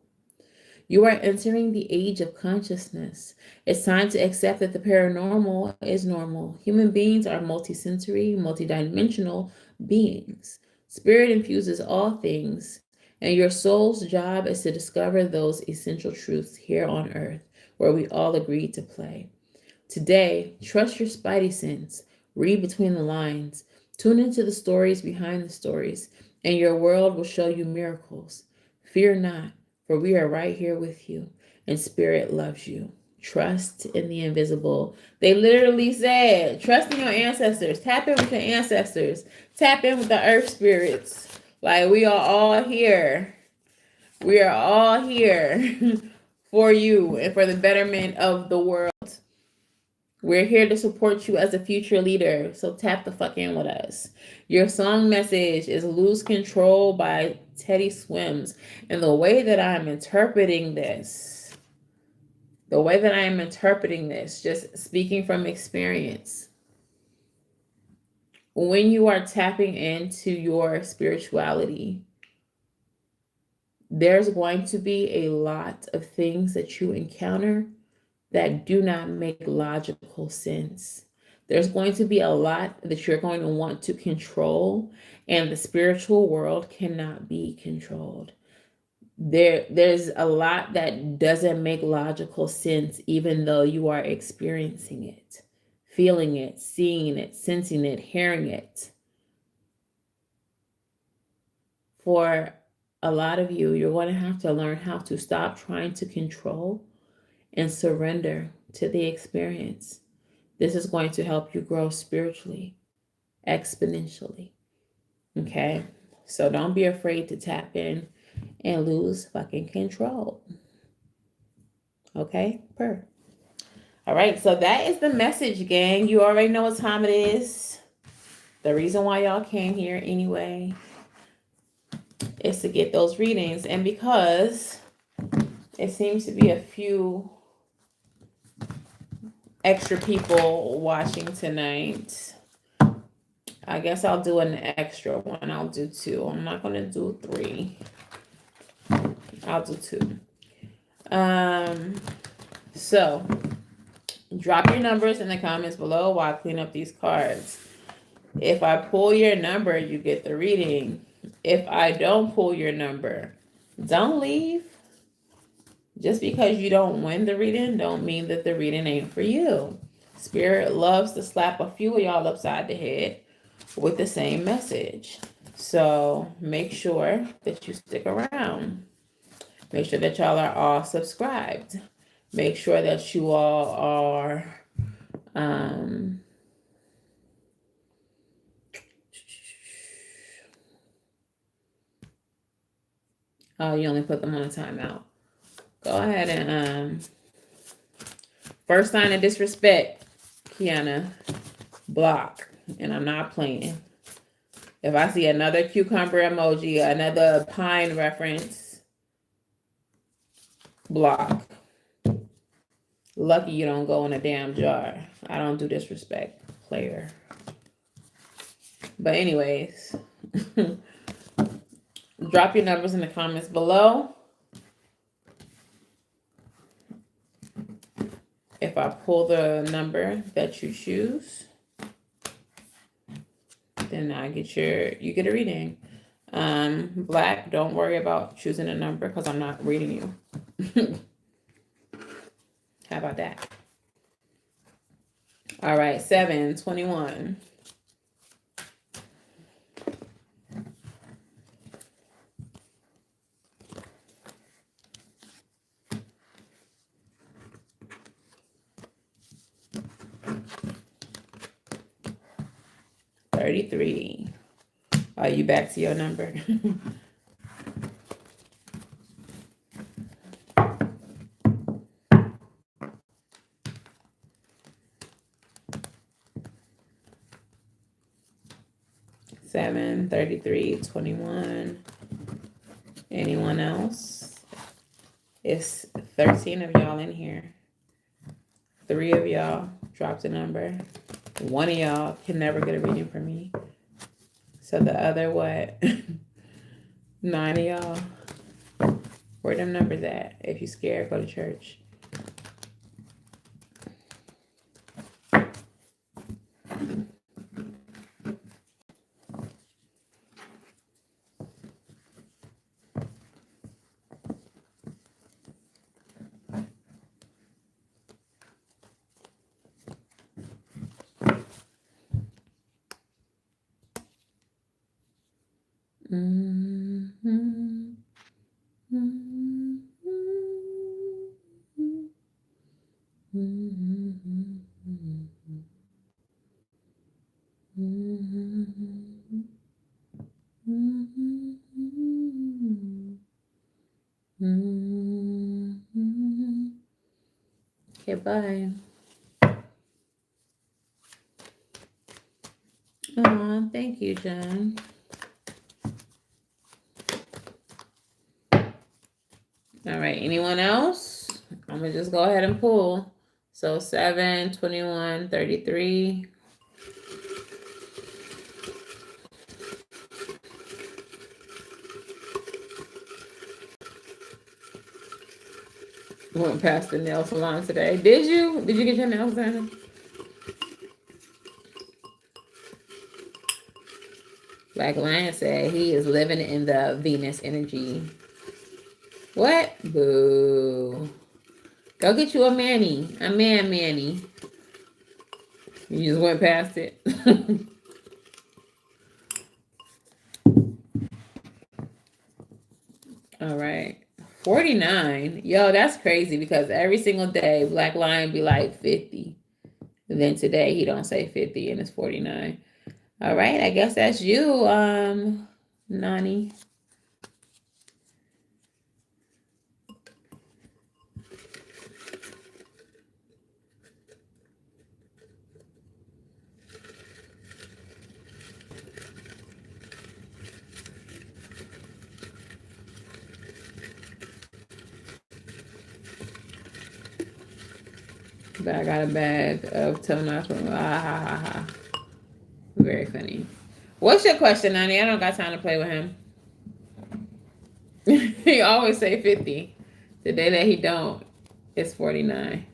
You are entering the age of consciousness. It's time to accept that the paranormal is normal. Human beings are multisensory, multidimensional beings. Spirit infuses all things, and your soul's job is to discover those essential truths here on earth, where we all agree to play. Today, trust your spidey sense, read between the lines, tune into the stories behind the stories, and your world will show you miracles. Fear not, for we are right here with you, and Spirit loves you. Trust in the invisible. They literally said, trust in your ancestors. Tap in with your ancestors. Tap in with the earth spirits. Like, we are all here. We are all here for you and for the betterment of the world. We're here to support you as a future leader, so tap the fuck in with us. Your song message is Lose Control by Teddy Swims. And the way that I'm interpreting this, just speaking from experience, when you are tapping into your spirituality, there's going to be a lot of things that you encounter that do not make logical sense. There's going to be a lot that you're going to want to control, and the spiritual world cannot be controlled. There's a lot that doesn't make logical sense, even though you are experiencing it, feeling it, seeing it, sensing it, hearing it. For a lot of you, you're going to have to learn how to stop trying to control and surrender to the experience. This is going to help you grow spiritually, exponentially. Okay? So don't be afraid to tap in and lose fucking control. Okay? All right, so that is the message, gang. You already know what time it is. The reason why y'all came here anyway is to get those readings. And because it seems to be a few extra people watching tonight, I guess I'll do an extra one. I'll do 2. I'm not going to do 3. I'll do 2. So drop your numbers in the comments below while I clean up these cards. If I pull your number, you get the reading. If I don't pull your number, don't leave. Just because you don't win the reading don't mean that the reading ain't for you. Spirit loves to slap a few of y'all upside the head with the same message. So make sure that you stick around. Make sure that y'all are all subscribed. Make sure that you all are oh, you only put them on a timeout. Go ahead and first sign of disrespect, Kiana, block. And I'm not playing. If I see another cucumber emoji, another pine reference, block. Lucky you don't go in a damn jar. I don't do disrespect, player. But anyways, drop your numbers in the comments below. If I pull the number that you choose, then you get a reading. Black, don't worry about choosing a number because I'm not reading you. How about that? All right, 7, 21. $33. Are you back to your number? Seven, 33, 21. Anyone else? It's 13 of y'all in here. 3 of y'all dropped a number. One of y'all can never get a reading from me. So the other, what? 9 of y'all. Where them numbers at? If you're scared, go to church. Okay, bye. Oh, thank you, John. All right, anyone else? I'm gonna just go ahead and pull. So 7, 21, 33. Went past the nail salon today. Did you? Did you get your nails done? Black Lion said he is living in the Venus energy. What? Boo. Go get you a Manny. A Manny. You just went past it. All right. 49. Yo, that's crazy because every single day Black Lion be like 50. And then today he don't say 50 and it's 49. All right, I guess that's you, Nani. But I got a bag of toenails from Very funny. What's your question, Nani? I don't got time to play with him. He always say 50. The day that he don't, it's 49.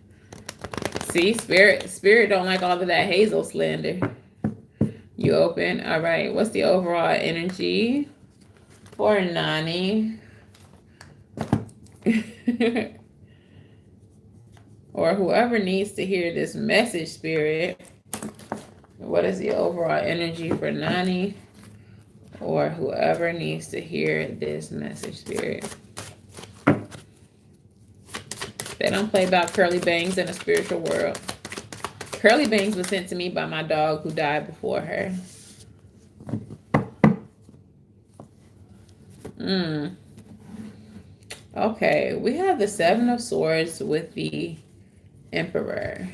See, spirit don't like all of that Hazel slander. You open. All right. What's the overall energy for Nani? Or whoever needs to hear this message, spirit. What is the overall energy for Nani? Or whoever needs to hear this message, spirit. They don't play about curly bangs in the spiritual world. Curly bangs was sent to me by my dog who died before her. Okay, we have the 7 of Swords with the Emperor.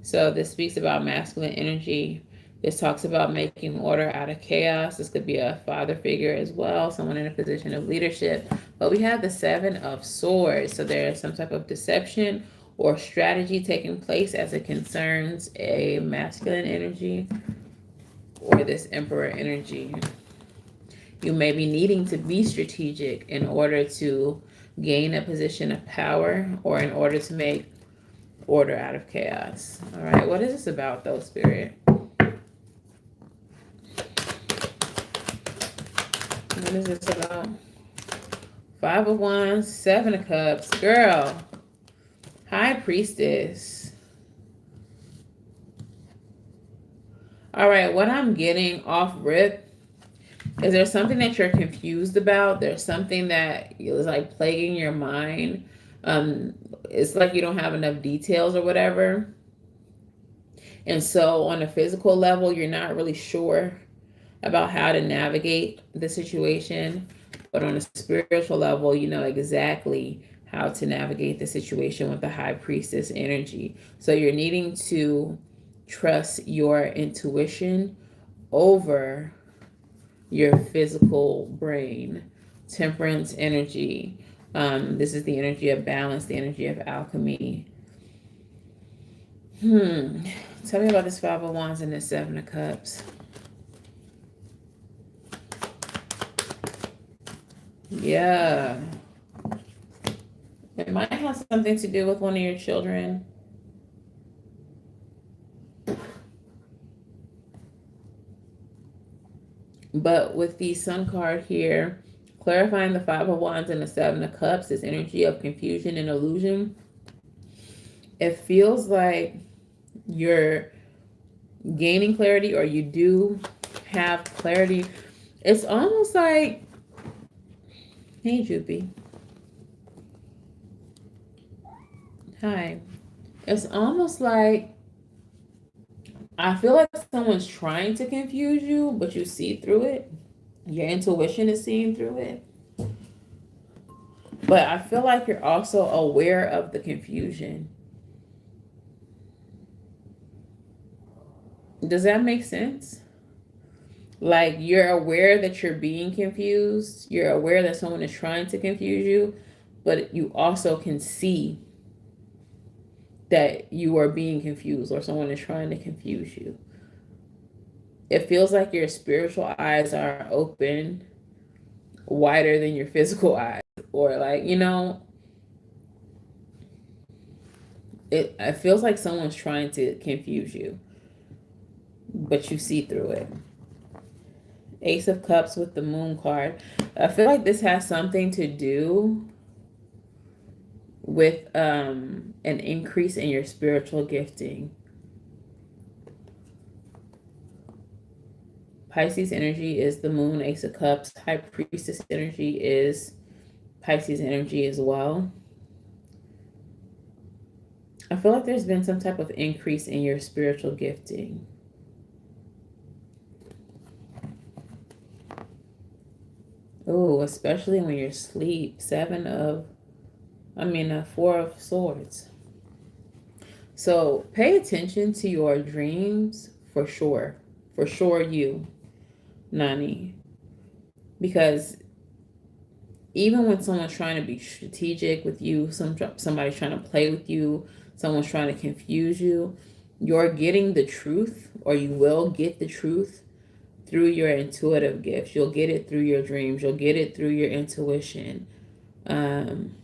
So this speaks about masculine energy. This talks about making order out of chaos. This could be a father figure as well, someone in a position of leadership. But we have the 7 of Swords. So there is some type of deception or strategy taking place as it concerns a masculine energy or this Emperor energy. You may be needing to be strategic in order to gain a position of power or in order to make order out of chaos. All right, what is this about, though, Spirit? What is this about? 5 of Wands, 7 of Cups. Girl, High Priestess. All right, what I'm getting off rip is there something that you're confused about? There's something that is like plaguing your mind. It's like you don't have enough details or whatever. And so on a physical level, you're not really sure about how to navigate the situation. But on a spiritual level, you know exactly how to navigate the situation with the High Priestess energy. So you're needing to trust your intuition over your physical brain. Temperance energy. This is the energy of balance, the energy of alchemy. Tell me about this Five of Wands and this Seven of Cups. Yeah. It might have something to do with one of your children. But with the Sun card here, clarifying the Five of Wands and the Seven of Cups, this energy of confusion and illusion. It feels like you're gaining clarity, or you do have clarity. It's almost like, hey, Juppy. Hi. It's almost like, I feel like someone's trying to confuse you, but you see through it. Your intuition is seeing through it. But I feel like you're also aware of the confusion. Does that make sense? Like, you're aware that you're being confused. You're aware that someone is trying to confuse you, but you also can see that you are being confused, or someone is trying to confuse you. It feels like your spiritual eyes are open wider than your physical eyes, or like, it feels like someone's trying to confuse you, but you see through it. Ace of Cups with the Moon card. I feel like this has something to do with an increase in your spiritual gifting. Pisces energy is the Moon. Ace of Cups. High Priestess energy is Pisces energy as well. I feel like there's been some type of increase in your spiritual gifting. Oh, especially when you're asleep. Four of Swords. So pay attention to your dreams for sure. For sure, you, Nani. Because even when someone's trying to be strategic with you, somebody's trying to play with you, someone's trying to confuse you, you're getting the truth, or you will get the truth through your intuitive gifts. You'll get it through your dreams. You'll get it through your intuition. I'm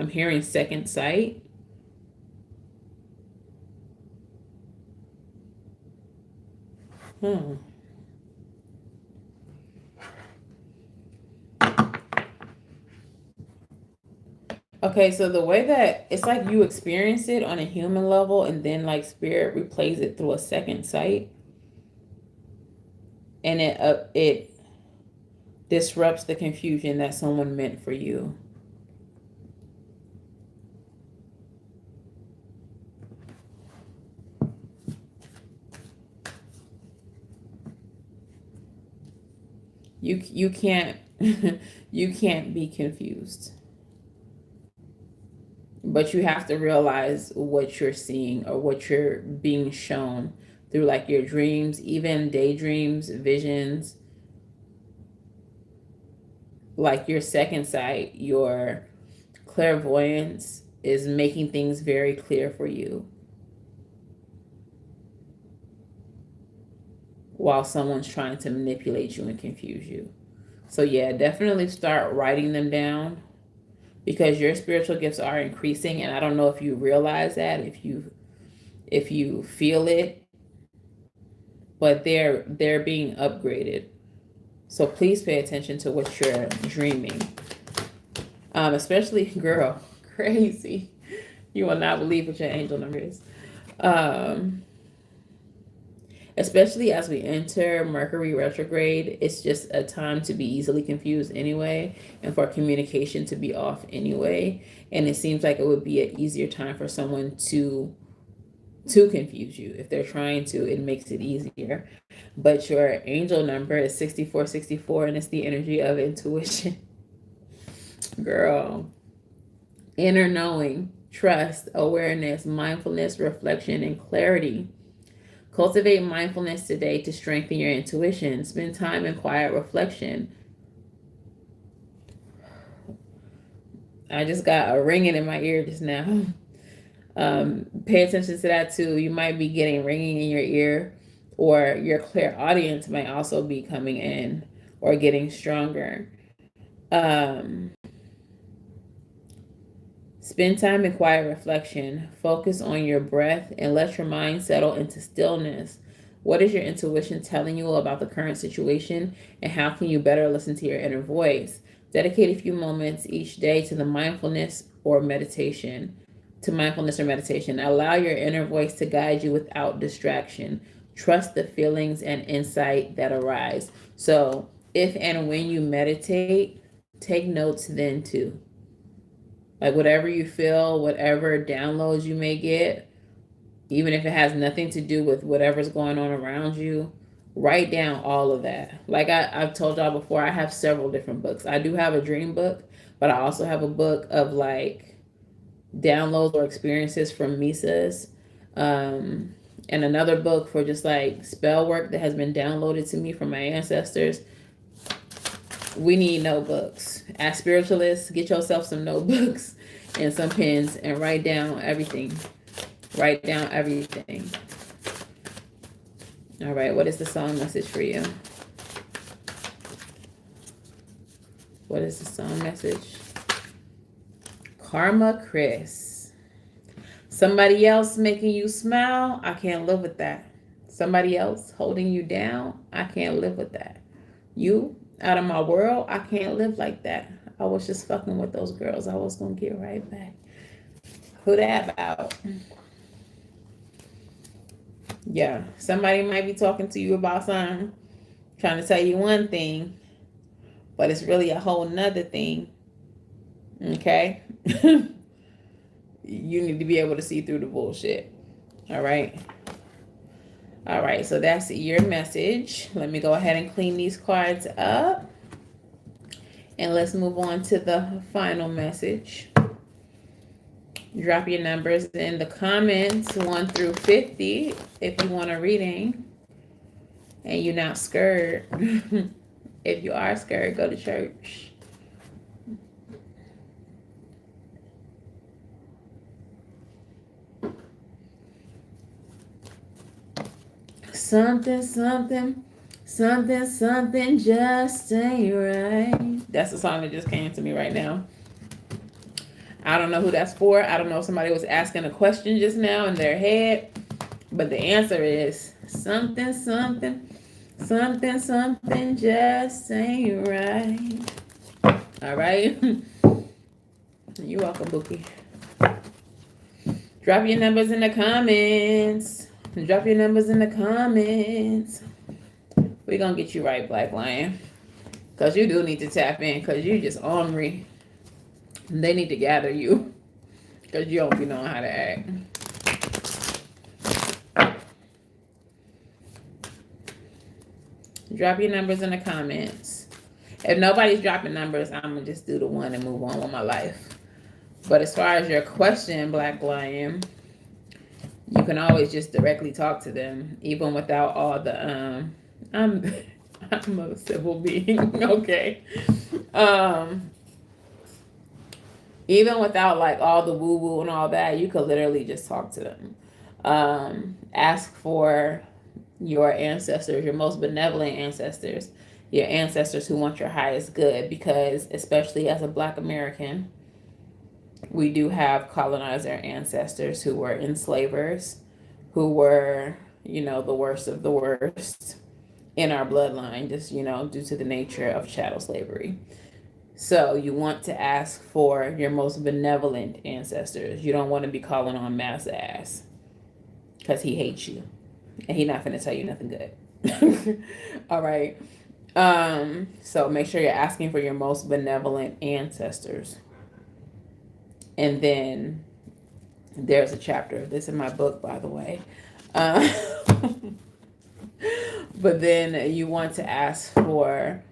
hearing second sight. Okay, so the way that it's like you experience it on a human level, and then like spirit replays it through a second sight, and it disrupts the confusion that someone meant for you. You can't you can't be confused. But you have to realize what you're seeing, or what you're being shown through like your dreams, even daydreams, visions, like your second sight, your clairvoyance is making things very clear for you, while someone's trying to manipulate you and confuse you. So yeah, definitely start writing them down, because your spiritual gifts are increasing, and I don't know if you realize that, if you feel it, but they're being upgraded. So please pay attention to what you're dreaming. Especially, girl, crazy. You will not believe what your angel number is. Especially as we enter Mercury retrograde, it's just a time to be easily confused anyway, and for communication to be off anyway. And it seems like it would be an easier time for someone to confuse you. If they're trying to, it makes it easier. But your angel number is 6464, and it's the energy of intuition. Girl. Inner knowing, trust, awareness, mindfulness, reflection, and clarity. Cultivate mindfulness today to strengthen your intuition. Spend time in quiet reflection. I just got a ringing in my ear just now. Pay attention to that too. You might be getting ringing in your ear, or your clairaudience might also be coming in or getting stronger. Um, Spend time in quiet reflection. Focus on your breath and let your mind settle into stillness. What is your intuition telling you about the current situation, and how can you better listen to your inner voice? Dedicate a few moments each day to mindfulness or meditation. Allow your inner voice to guide you without distraction. Trust the feelings and insight that arise. So, if and when you meditate, take notes then too. Like whatever you feel, whatever downloads you may get, even if it has nothing to do with whatever's going on around you, write down all of that. Like I've told y'all before, I have several different books. I do have a dream book, but I also have a book of like downloads or experiences from Misas. And another book for just like spell work that has been downloaded to me from my ancestors. We need notebooks. As spiritualists, get yourself some notebooks and some pens and write down everything. Write down everything. All right, what is the song message for you? What is the song message? Karma Chris. Somebody else making you smile, I can't live with that. Somebody else holding you down, I can't live with that. You out of my world, I can't live like that. I was just fucking with those girls. I was gonna get right back. Who that about? Yeah, somebody might be talking to you about something, trying to tell you one thing, but it's really a whole nother thing. Okay? You need to be able to see through the bullshit. All right? All right, so that's your message. Let me go ahead and clean these cards up. And let's move on to the final message. Drop your numbers in the comments 1 through 50 if you want a reading and you're not scared. If you are scared, go to church. Something, something, something, something just ain't right. That's the song that just came to me right now. I don't know who that's for. I don't know if somebody was asking a question just now in their head, but the answer is something, something, something, something just ain't right. All right. You're welcome, Bookie. Drop your numbers in the comments. Drop your numbers in the comments. We're going to get you right, Black Lion. Because you do need to tap in, because you just ornery. They need to gather you, because you don't be knowing how to act. Drop your numbers in the comments. If nobody's dropping numbers, I'm going to just do the one and move on with my life. But as far as your question, Black Lion, you can always just directly talk to them, even without all the, I'm a civil being, okay. Even without like all the woo-woo and all that, you could literally just talk to them. Ask for your ancestors, your most benevolent ancestors, your ancestors who want your highest good, because especially as a Black American, we do have colonizer ancestors who were enslavers, who were, the worst of the worst in our bloodline, just, due to the nature of chattel slavery. So you want to ask for your most benevolent ancestors. You don't want to be calling on Mass ass, because he hates you and he's not going to tell you nothing good. All right. So make sure you're asking for your most benevolent ancestors. And then there's a chapter of this in my book, by the way. But then you want to ask for,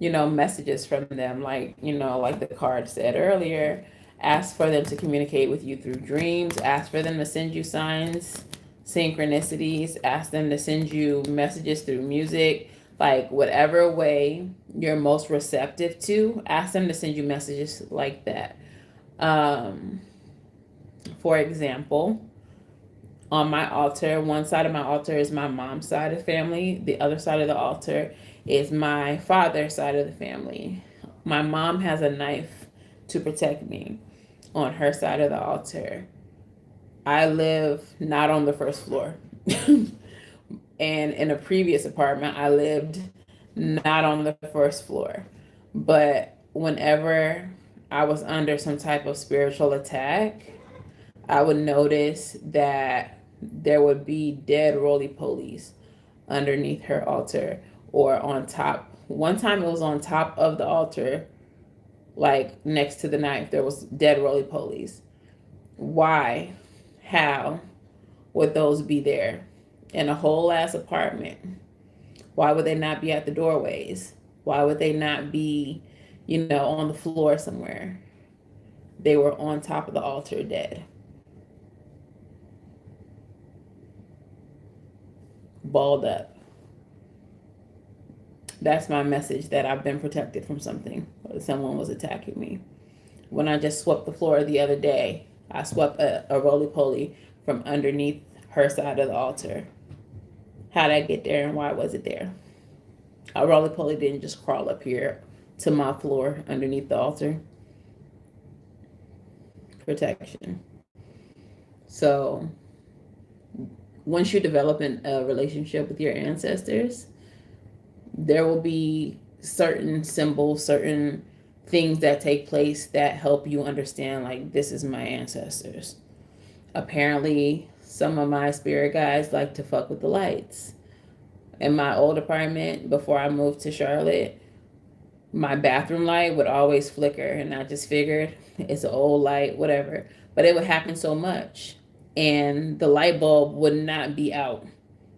messages from them, like the card said earlier. Ask for them to communicate with you through dreams. Ask for them to send you signs, synchronicities. Ask them to send you messages through music. Like whatever way you're most receptive to, ask them to send you messages like that. For example, on my altar, one side of my altar is my mom's side of the family. The other side of the altar is my father's side of the family. My mom has a knife to protect me on her side of the altar. I live not on the first floor. And in a previous apartment, I lived not on the first floor. But whenever I was under some type of spiritual attack, I would notice that there would be dead roly-polies underneath her altar or on top. One time it was on top of the altar, like next to the knife, there was dead roly-polies. Why? How would those be there in a whole ass apartment? Why would they not be at the doorways? Why would they not be, on the floor somewhere? They were on top of the altar dead. Balled up. That's my message, that I've been protected from something. Someone was attacking me. When I just swept the floor the other day, I swept a roly-poly from underneath her side of the altar. How'd I get there and why was it there? A roly-poly didn't just crawl up here to my floor underneath the altar. Protection. So once you develop a relationship with your ancestors, there will be certain symbols, certain things that take place that help you understand, like, this is my ancestors. Apparently, some of my spirit guides like to fuck with the lights. In my old apartment, before I moved to Charlotte, my bathroom light would always flicker, and I just figured it's an old light, whatever. But it would happen so much, and the light bulb would not be out.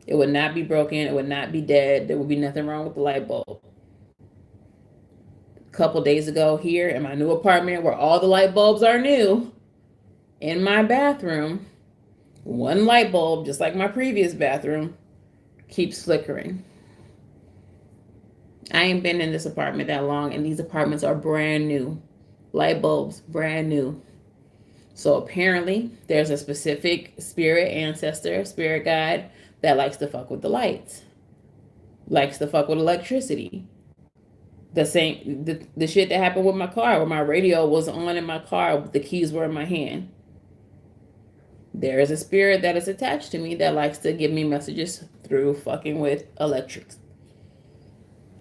It would not be broken. It would not be dead. There would be nothing wrong with the light bulb. A couple days ago, here in my new apartment, where all the light bulbs are new, in my bathroom, one light bulb, just like my previous bathroom, keeps flickering. I ain't been in this apartment that long, and these apartments are brand new. Light bulbs, brand new. So apparently, there's a specific spirit ancestor, spirit guide, that likes to fuck with the lights, likes to fuck with electricity. The shit that happened with my car, where my radio was on in my car, the keys were in my hand. There is a spirit that is attached to me that likes to give me messages through fucking with electrics.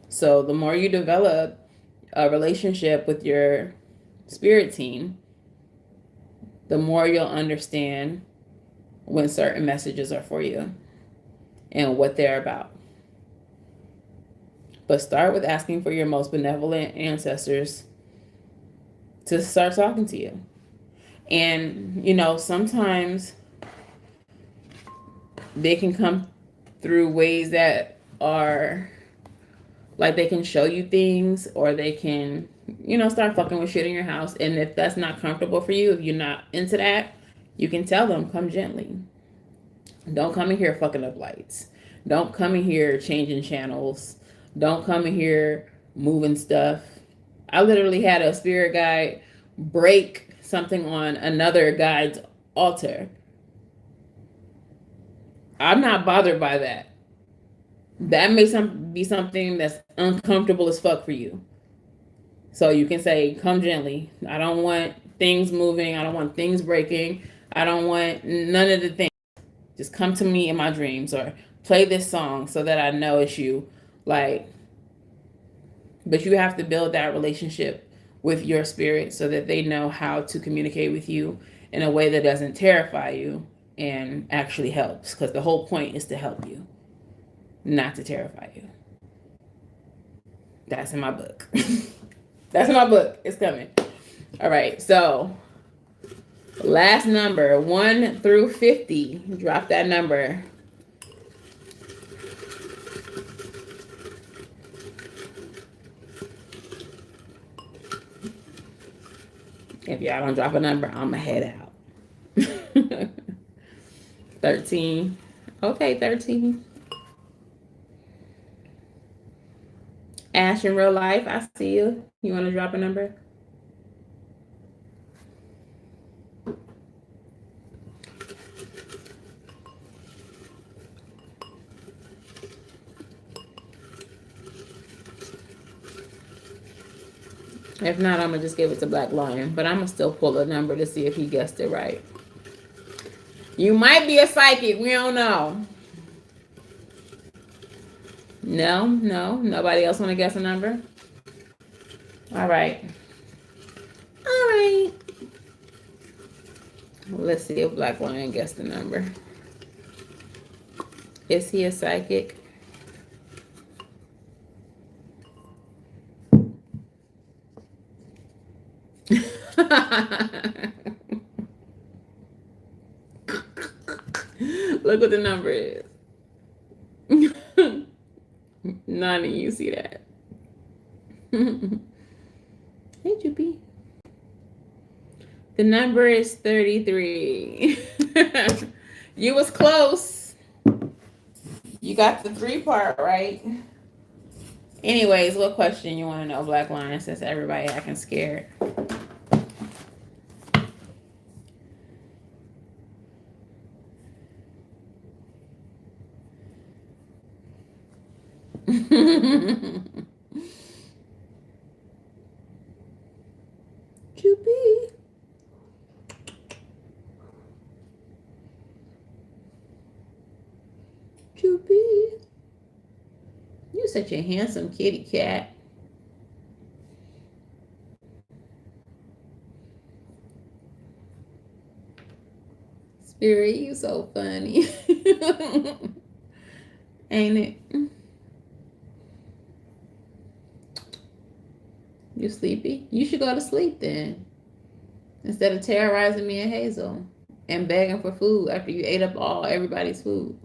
So the more you develop a relationship with your spirit team, the more you'll understand when certain messages are for you and what they're about. But start with asking for your most benevolent ancestors to start talking to you. And, sometimes they can come through ways that are like, they can show you things, or they can, start fucking with shit in your house. And if that's not comfortable for you, if you're not into that, you can tell them, come gently. Don't come in here fucking up lights. Don't come in here changing channels. Don't come in here moving stuff. I literally had a spirit guide break something on another guide's altar. I'm not bothered by that. That may be something that's uncomfortable as fuck for you. So you can say, come gently. I don't want things moving. I don't want things breaking. I don't want none of the things. Just come to me in my dreams, or play this song so that I know it's you. But you have to build that relationship with your spirit so that they know how to communicate with you in a way that doesn't terrify you and actually helps. Because the whole point is to help you, not to terrify you. That's in my book. That's in my book. It's coming. All right. So last number, 1 through 50. Drop that number. If y'all don't drop a number, I'm going to head out. 13. Okay, 13. Ash in real life, I see you. You want to drop a number? If not, I'm going to just give it to Black Lion. But I'm going to still pull a number to see if he guessed it right. You might be a psychic. We don't know. No, no. Nobody else want to guess a number? All right. All right. Let's see if Black Lion guessed the number. Is he a psychic? Look what the number is. None of you see that. Hey, Juppy. The number is 33. You was close. You got the 3 part right. Anyways, what question you want to know, Black Lion, since everybody acting scared? Juppy. Juppy. You're such a handsome kitty cat. Spirit, you so funny. Ain't it? You sleepy? You should go to sleep then. Instead of terrorizing me and Hazel and begging for food after you ate up everybody's food.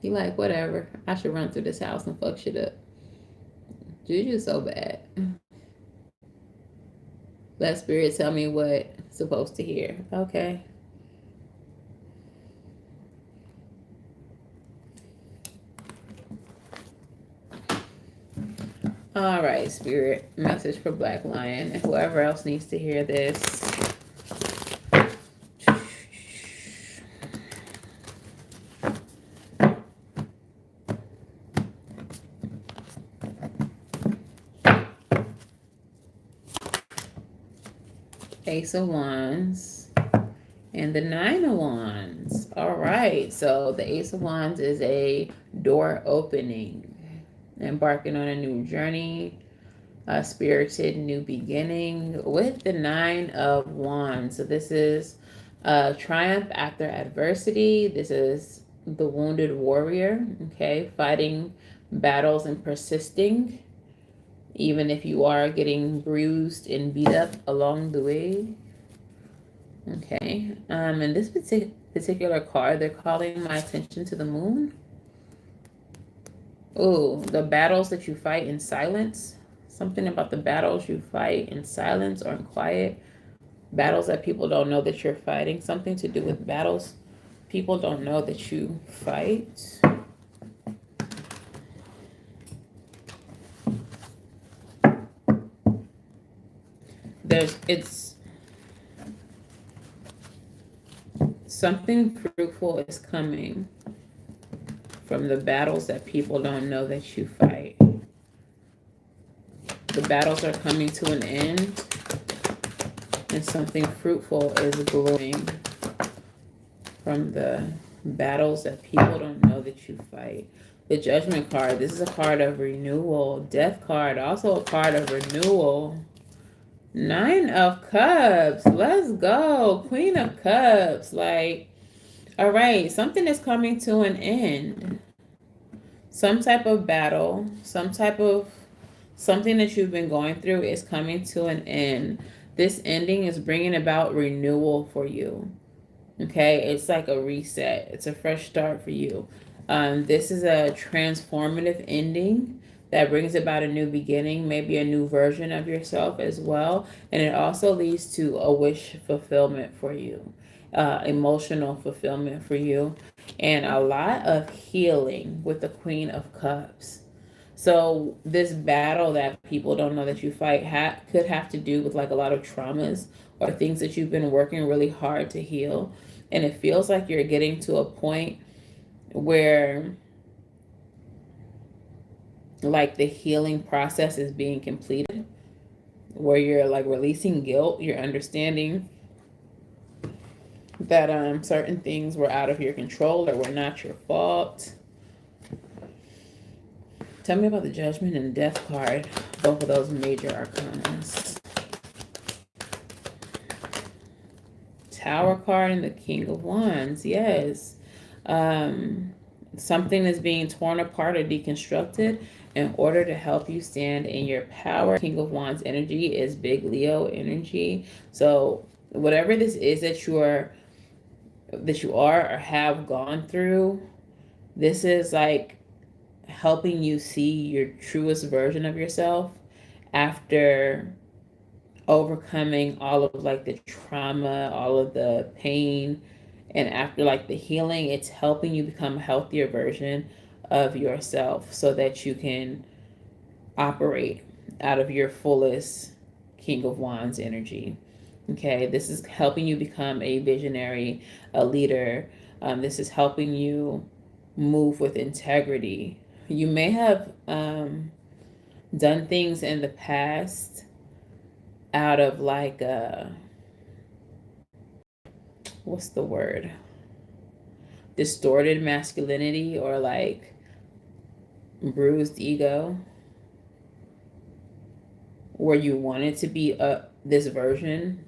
He like, whatever. I should run through this house and fuck shit up. Juju so bad. Let Spirit tell me what it's supposed to hear. Okay. All right, Spirit. Message for Black Lion and whoever else needs to hear this. Ace of Wands and the 9 of Wands. All right, so the Ace of Wands is a door opening, embarking on a new journey, a spirited new beginning with the 9 of Wands. So this is triumph after adversity. This is the wounded warrior, okay, fighting battles and persisting, even if you are getting bruised and beat up along the way. Okay. In this particular card, they're calling my attention to the moon. Oh, the battles that you fight in silence. Something about the battles you fight in silence or in quiet. Battles that people don't know that you're fighting. Something to do with battles people don't know that you fight. It's something fruitful is coming from the battles that people don't know that you fight. The battles are coming to an end, and something fruitful is blooming from the battles that people don't know that you fight. The Judgment card, this is a card of renewal. Death card, also a card of renewal. 9 of Cups. Let's go. Queen of Cups. Like, all right, something is coming to an end. Some type of battle, some type of something that you've been going through is coming to an end. This ending is bringing about renewal for you. Okay, it's like a reset. It's a fresh start for you. This is a transformative ending that brings about a new beginning, maybe a new version of yourself as well. And it also leads to a wish fulfillment for you, emotional fulfillment for you, and a lot of healing with the Queen of Cups. So this battle that people don't know that you fight could have to do with like a lot of traumas or things that you've been working really hard to heal. And it feels like you're getting to a point where like the healing process is being completed, where you're like releasing guilt, you're understanding that certain things were out of your control or were not your fault. Tell me about the Judgment and Death card, both of those major arcanas. Tower card and the King of Wands, yes. Something is being torn apart or deconstructed in order to help you stand in your power. King of Wands energy is big Leo energy. So whatever this is that you are or have gone through, this is like helping you see your truest version of yourself after overcoming all of like the trauma, all of the pain, and after like the healing. It's helping you become a healthier version of yourself so that you can operate out of your fullest King of Wands energy. Okay, this is helping you become a visionary, a leader. This is helping you move with integrity. You may have done things in the past out of like what's the word? Distorted masculinity or like bruised ego, where you wanted to be this version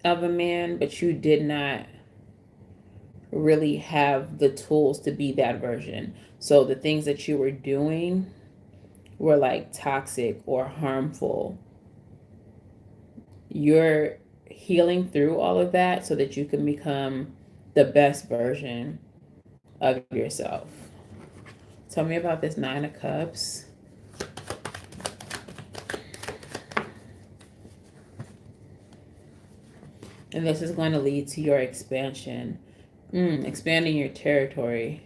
of a man, but you did not really have the tools to be that version. So the things that you were doing were like toxic or harmful. You're healing through all of that so that you can become the best version of yourself. Tell me about this Nine of Cups. And this is going to lead to your expansion. Expanding your territory.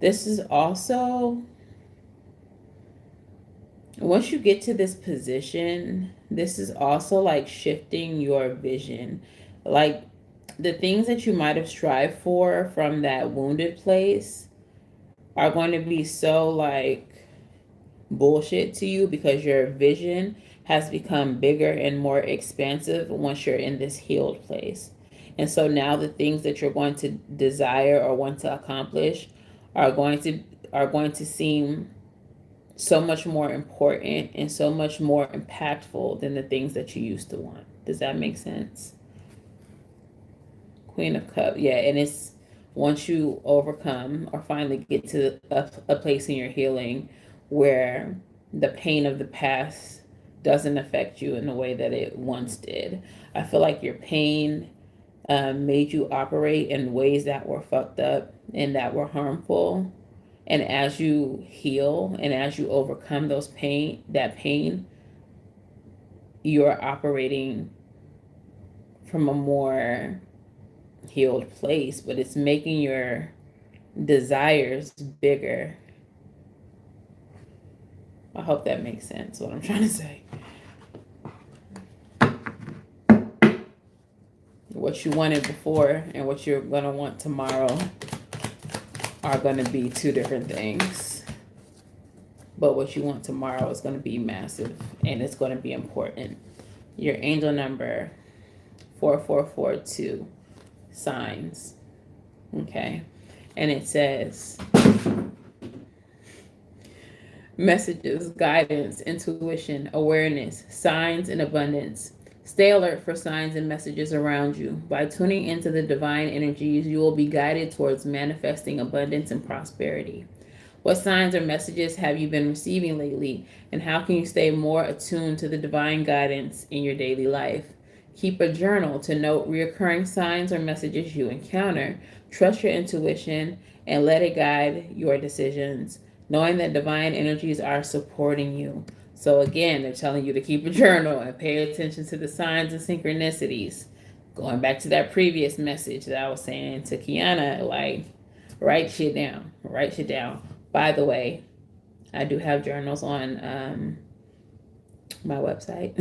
This is also, once you get to this position, this is also like shifting your vision. Like the things that you might have strived for from that wounded place are going to be so like bullshit to you because your vision has become bigger and more expansive once you're in this healed place. And so now the things that you're going to desire or want to accomplish are going to seem so much more important and so much more impactful than the things that you used to want. Does that make sense? Queen of Cups. Yeah, and it's once you overcome or finally get to a place in your healing where the pain of the past doesn't affect you in the way that it once did. I feel like your pain made you operate in ways that were fucked up and that were harmful. And as you heal and as you overcome that pain, you're operating from a more healed place, but it's making your desires bigger. I hope that makes sense, what I'm trying to say. What you wanted before and what you're going to want tomorrow are going to be two different things. But what you want tomorrow is going to be massive and it's going to be important. Your angel number 4442, signs. Okay. And it says messages, guidance, intuition, awareness, signs, and abundance. Stay alert for signs and messages around you. By tuning into the divine energies, you will be guided towards manifesting abundance and prosperity. What signs or messages have you been receiving lately, and how can you stay more attuned to the divine guidance in your daily life? Keep a journal to note recurring signs or messages you encounter. Trust your intuition and let it guide your decisions, knowing that divine energies are supporting you. So again, they're telling you to keep a journal and pay attention to the signs and synchronicities. Going back to that previous message that I was saying to Kiana, like, write shit down. Write shit down. By the way, I do have journals on my website.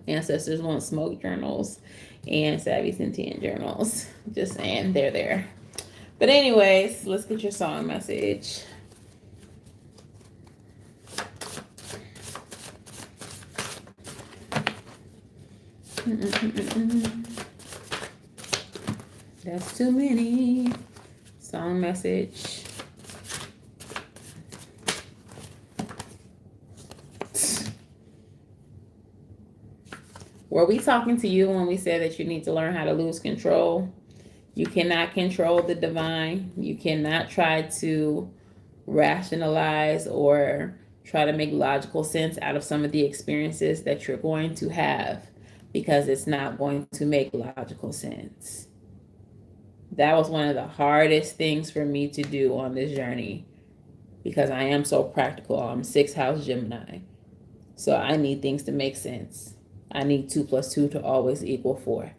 Ancestors Won't Smoke journals and Savvy Sentient journals. Just saying, they're there. But anyways, let's get your song message. That's too many. Song message. Were we talking to you when we said that you need to learn how to lose control? You cannot control the divine. You cannot try to rationalize or try to make logical sense out of some of the experiences that you're going to have, because it's not going to make logical sense. That was one of the hardest things for me to do on this journey, because I am so practical. I'm 6th house Gemini. So I need things to make sense. I need 2 + 2 to always equal 4.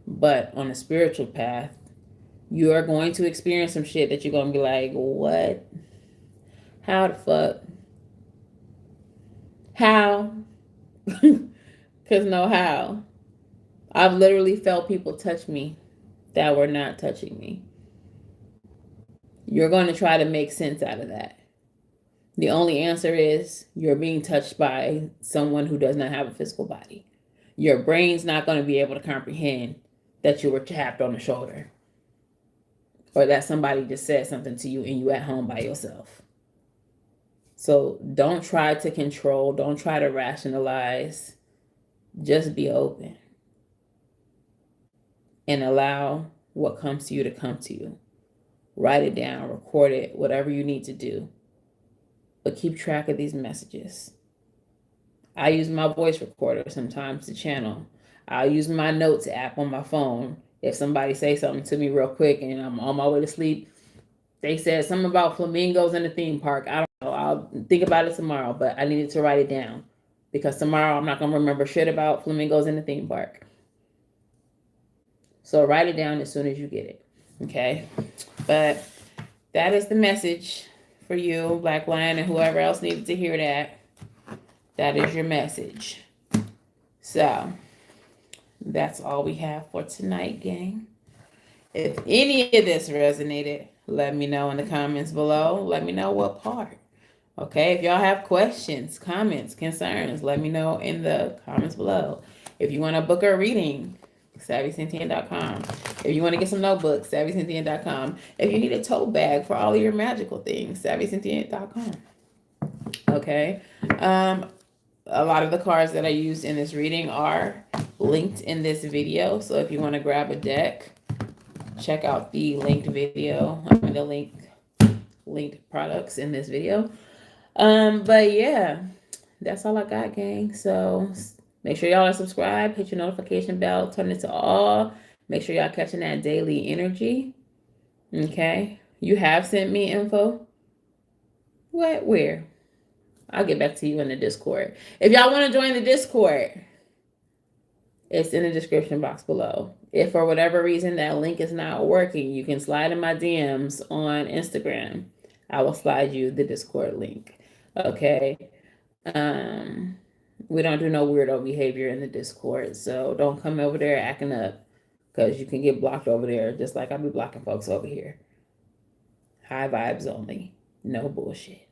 But on a spiritual path, you are going to experience some shit that you're going to be like, what? How the fuck? How? Because no how. I've literally felt people touch me that were not touching me. You're going to try to make sense out of that. The only answer is you're being touched by someone who does not have a physical body. Your brain's not going to be able to comprehend that you were tapped on the shoulder, or that somebody just said something to you and you at home by yourself. So don't try to control. Don't try to rationalize. Just be open and allow what comes to you to come to you. Write it down, record it, whatever you need to do. But keep track of these messages. I use my voice recorder sometimes to channel. I'll use my notes app on my phone. If somebody says something to me real quick and I'm on my way to sleep, they said something about flamingos in the theme park. I don't know. I'll think about it tomorrow, but I needed to write it down, because tomorrow I'm not going to remember shit about flamingos in the theme park. So write it down as soon as you get it. Okay? But that is the message for you, Black Lion, and whoever else needed to hear that. That is your message. So that's all we have for tonight, gang. If any of this resonated, let me know in the comments below. Let me know what part. Okay, if y'all have questions, comments, concerns, let me know in the comments below. If you want to book a reading, SavySentient.com. If you want to get some notebooks, SavySentient.com. If you need a tote bag for all of your magical things, SavySentient.com. Okay. A lot of the cards that I used in this reading are linked in this video. So if you want to grab a deck, check out the linked video. I mean, the linked products in this video. But yeah, that's all I got, gang. So make sure y'all are subscribed, hit your notification bell, turn it to all. Make sure y'all catching that daily energy. Okay. You have sent me info. What? Where? I'll get back to you in the Discord. If y'all want to join the Discord, it's in the description box below. If for whatever reason that link is not working, you can slide in my DMs on Instagram. I will slide you the Discord link. Okay. We don't do no weirdo behavior in the Discord, so don't come over there acting up, because you can get blocked over there, just like I'll be blocking folks over here. High vibes only. No bullshit.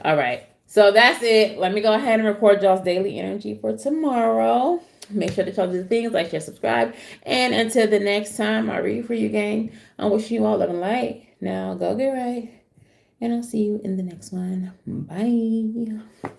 All right. So that's it. Let me go ahead and record y'all's daily energy for tomorrow. Make sure that y'all do the things like, share, subscribe. And until the next time I read for you, gang, I'm wishing you all love and light. Now go get right. And I'll see you in the next one. Bye.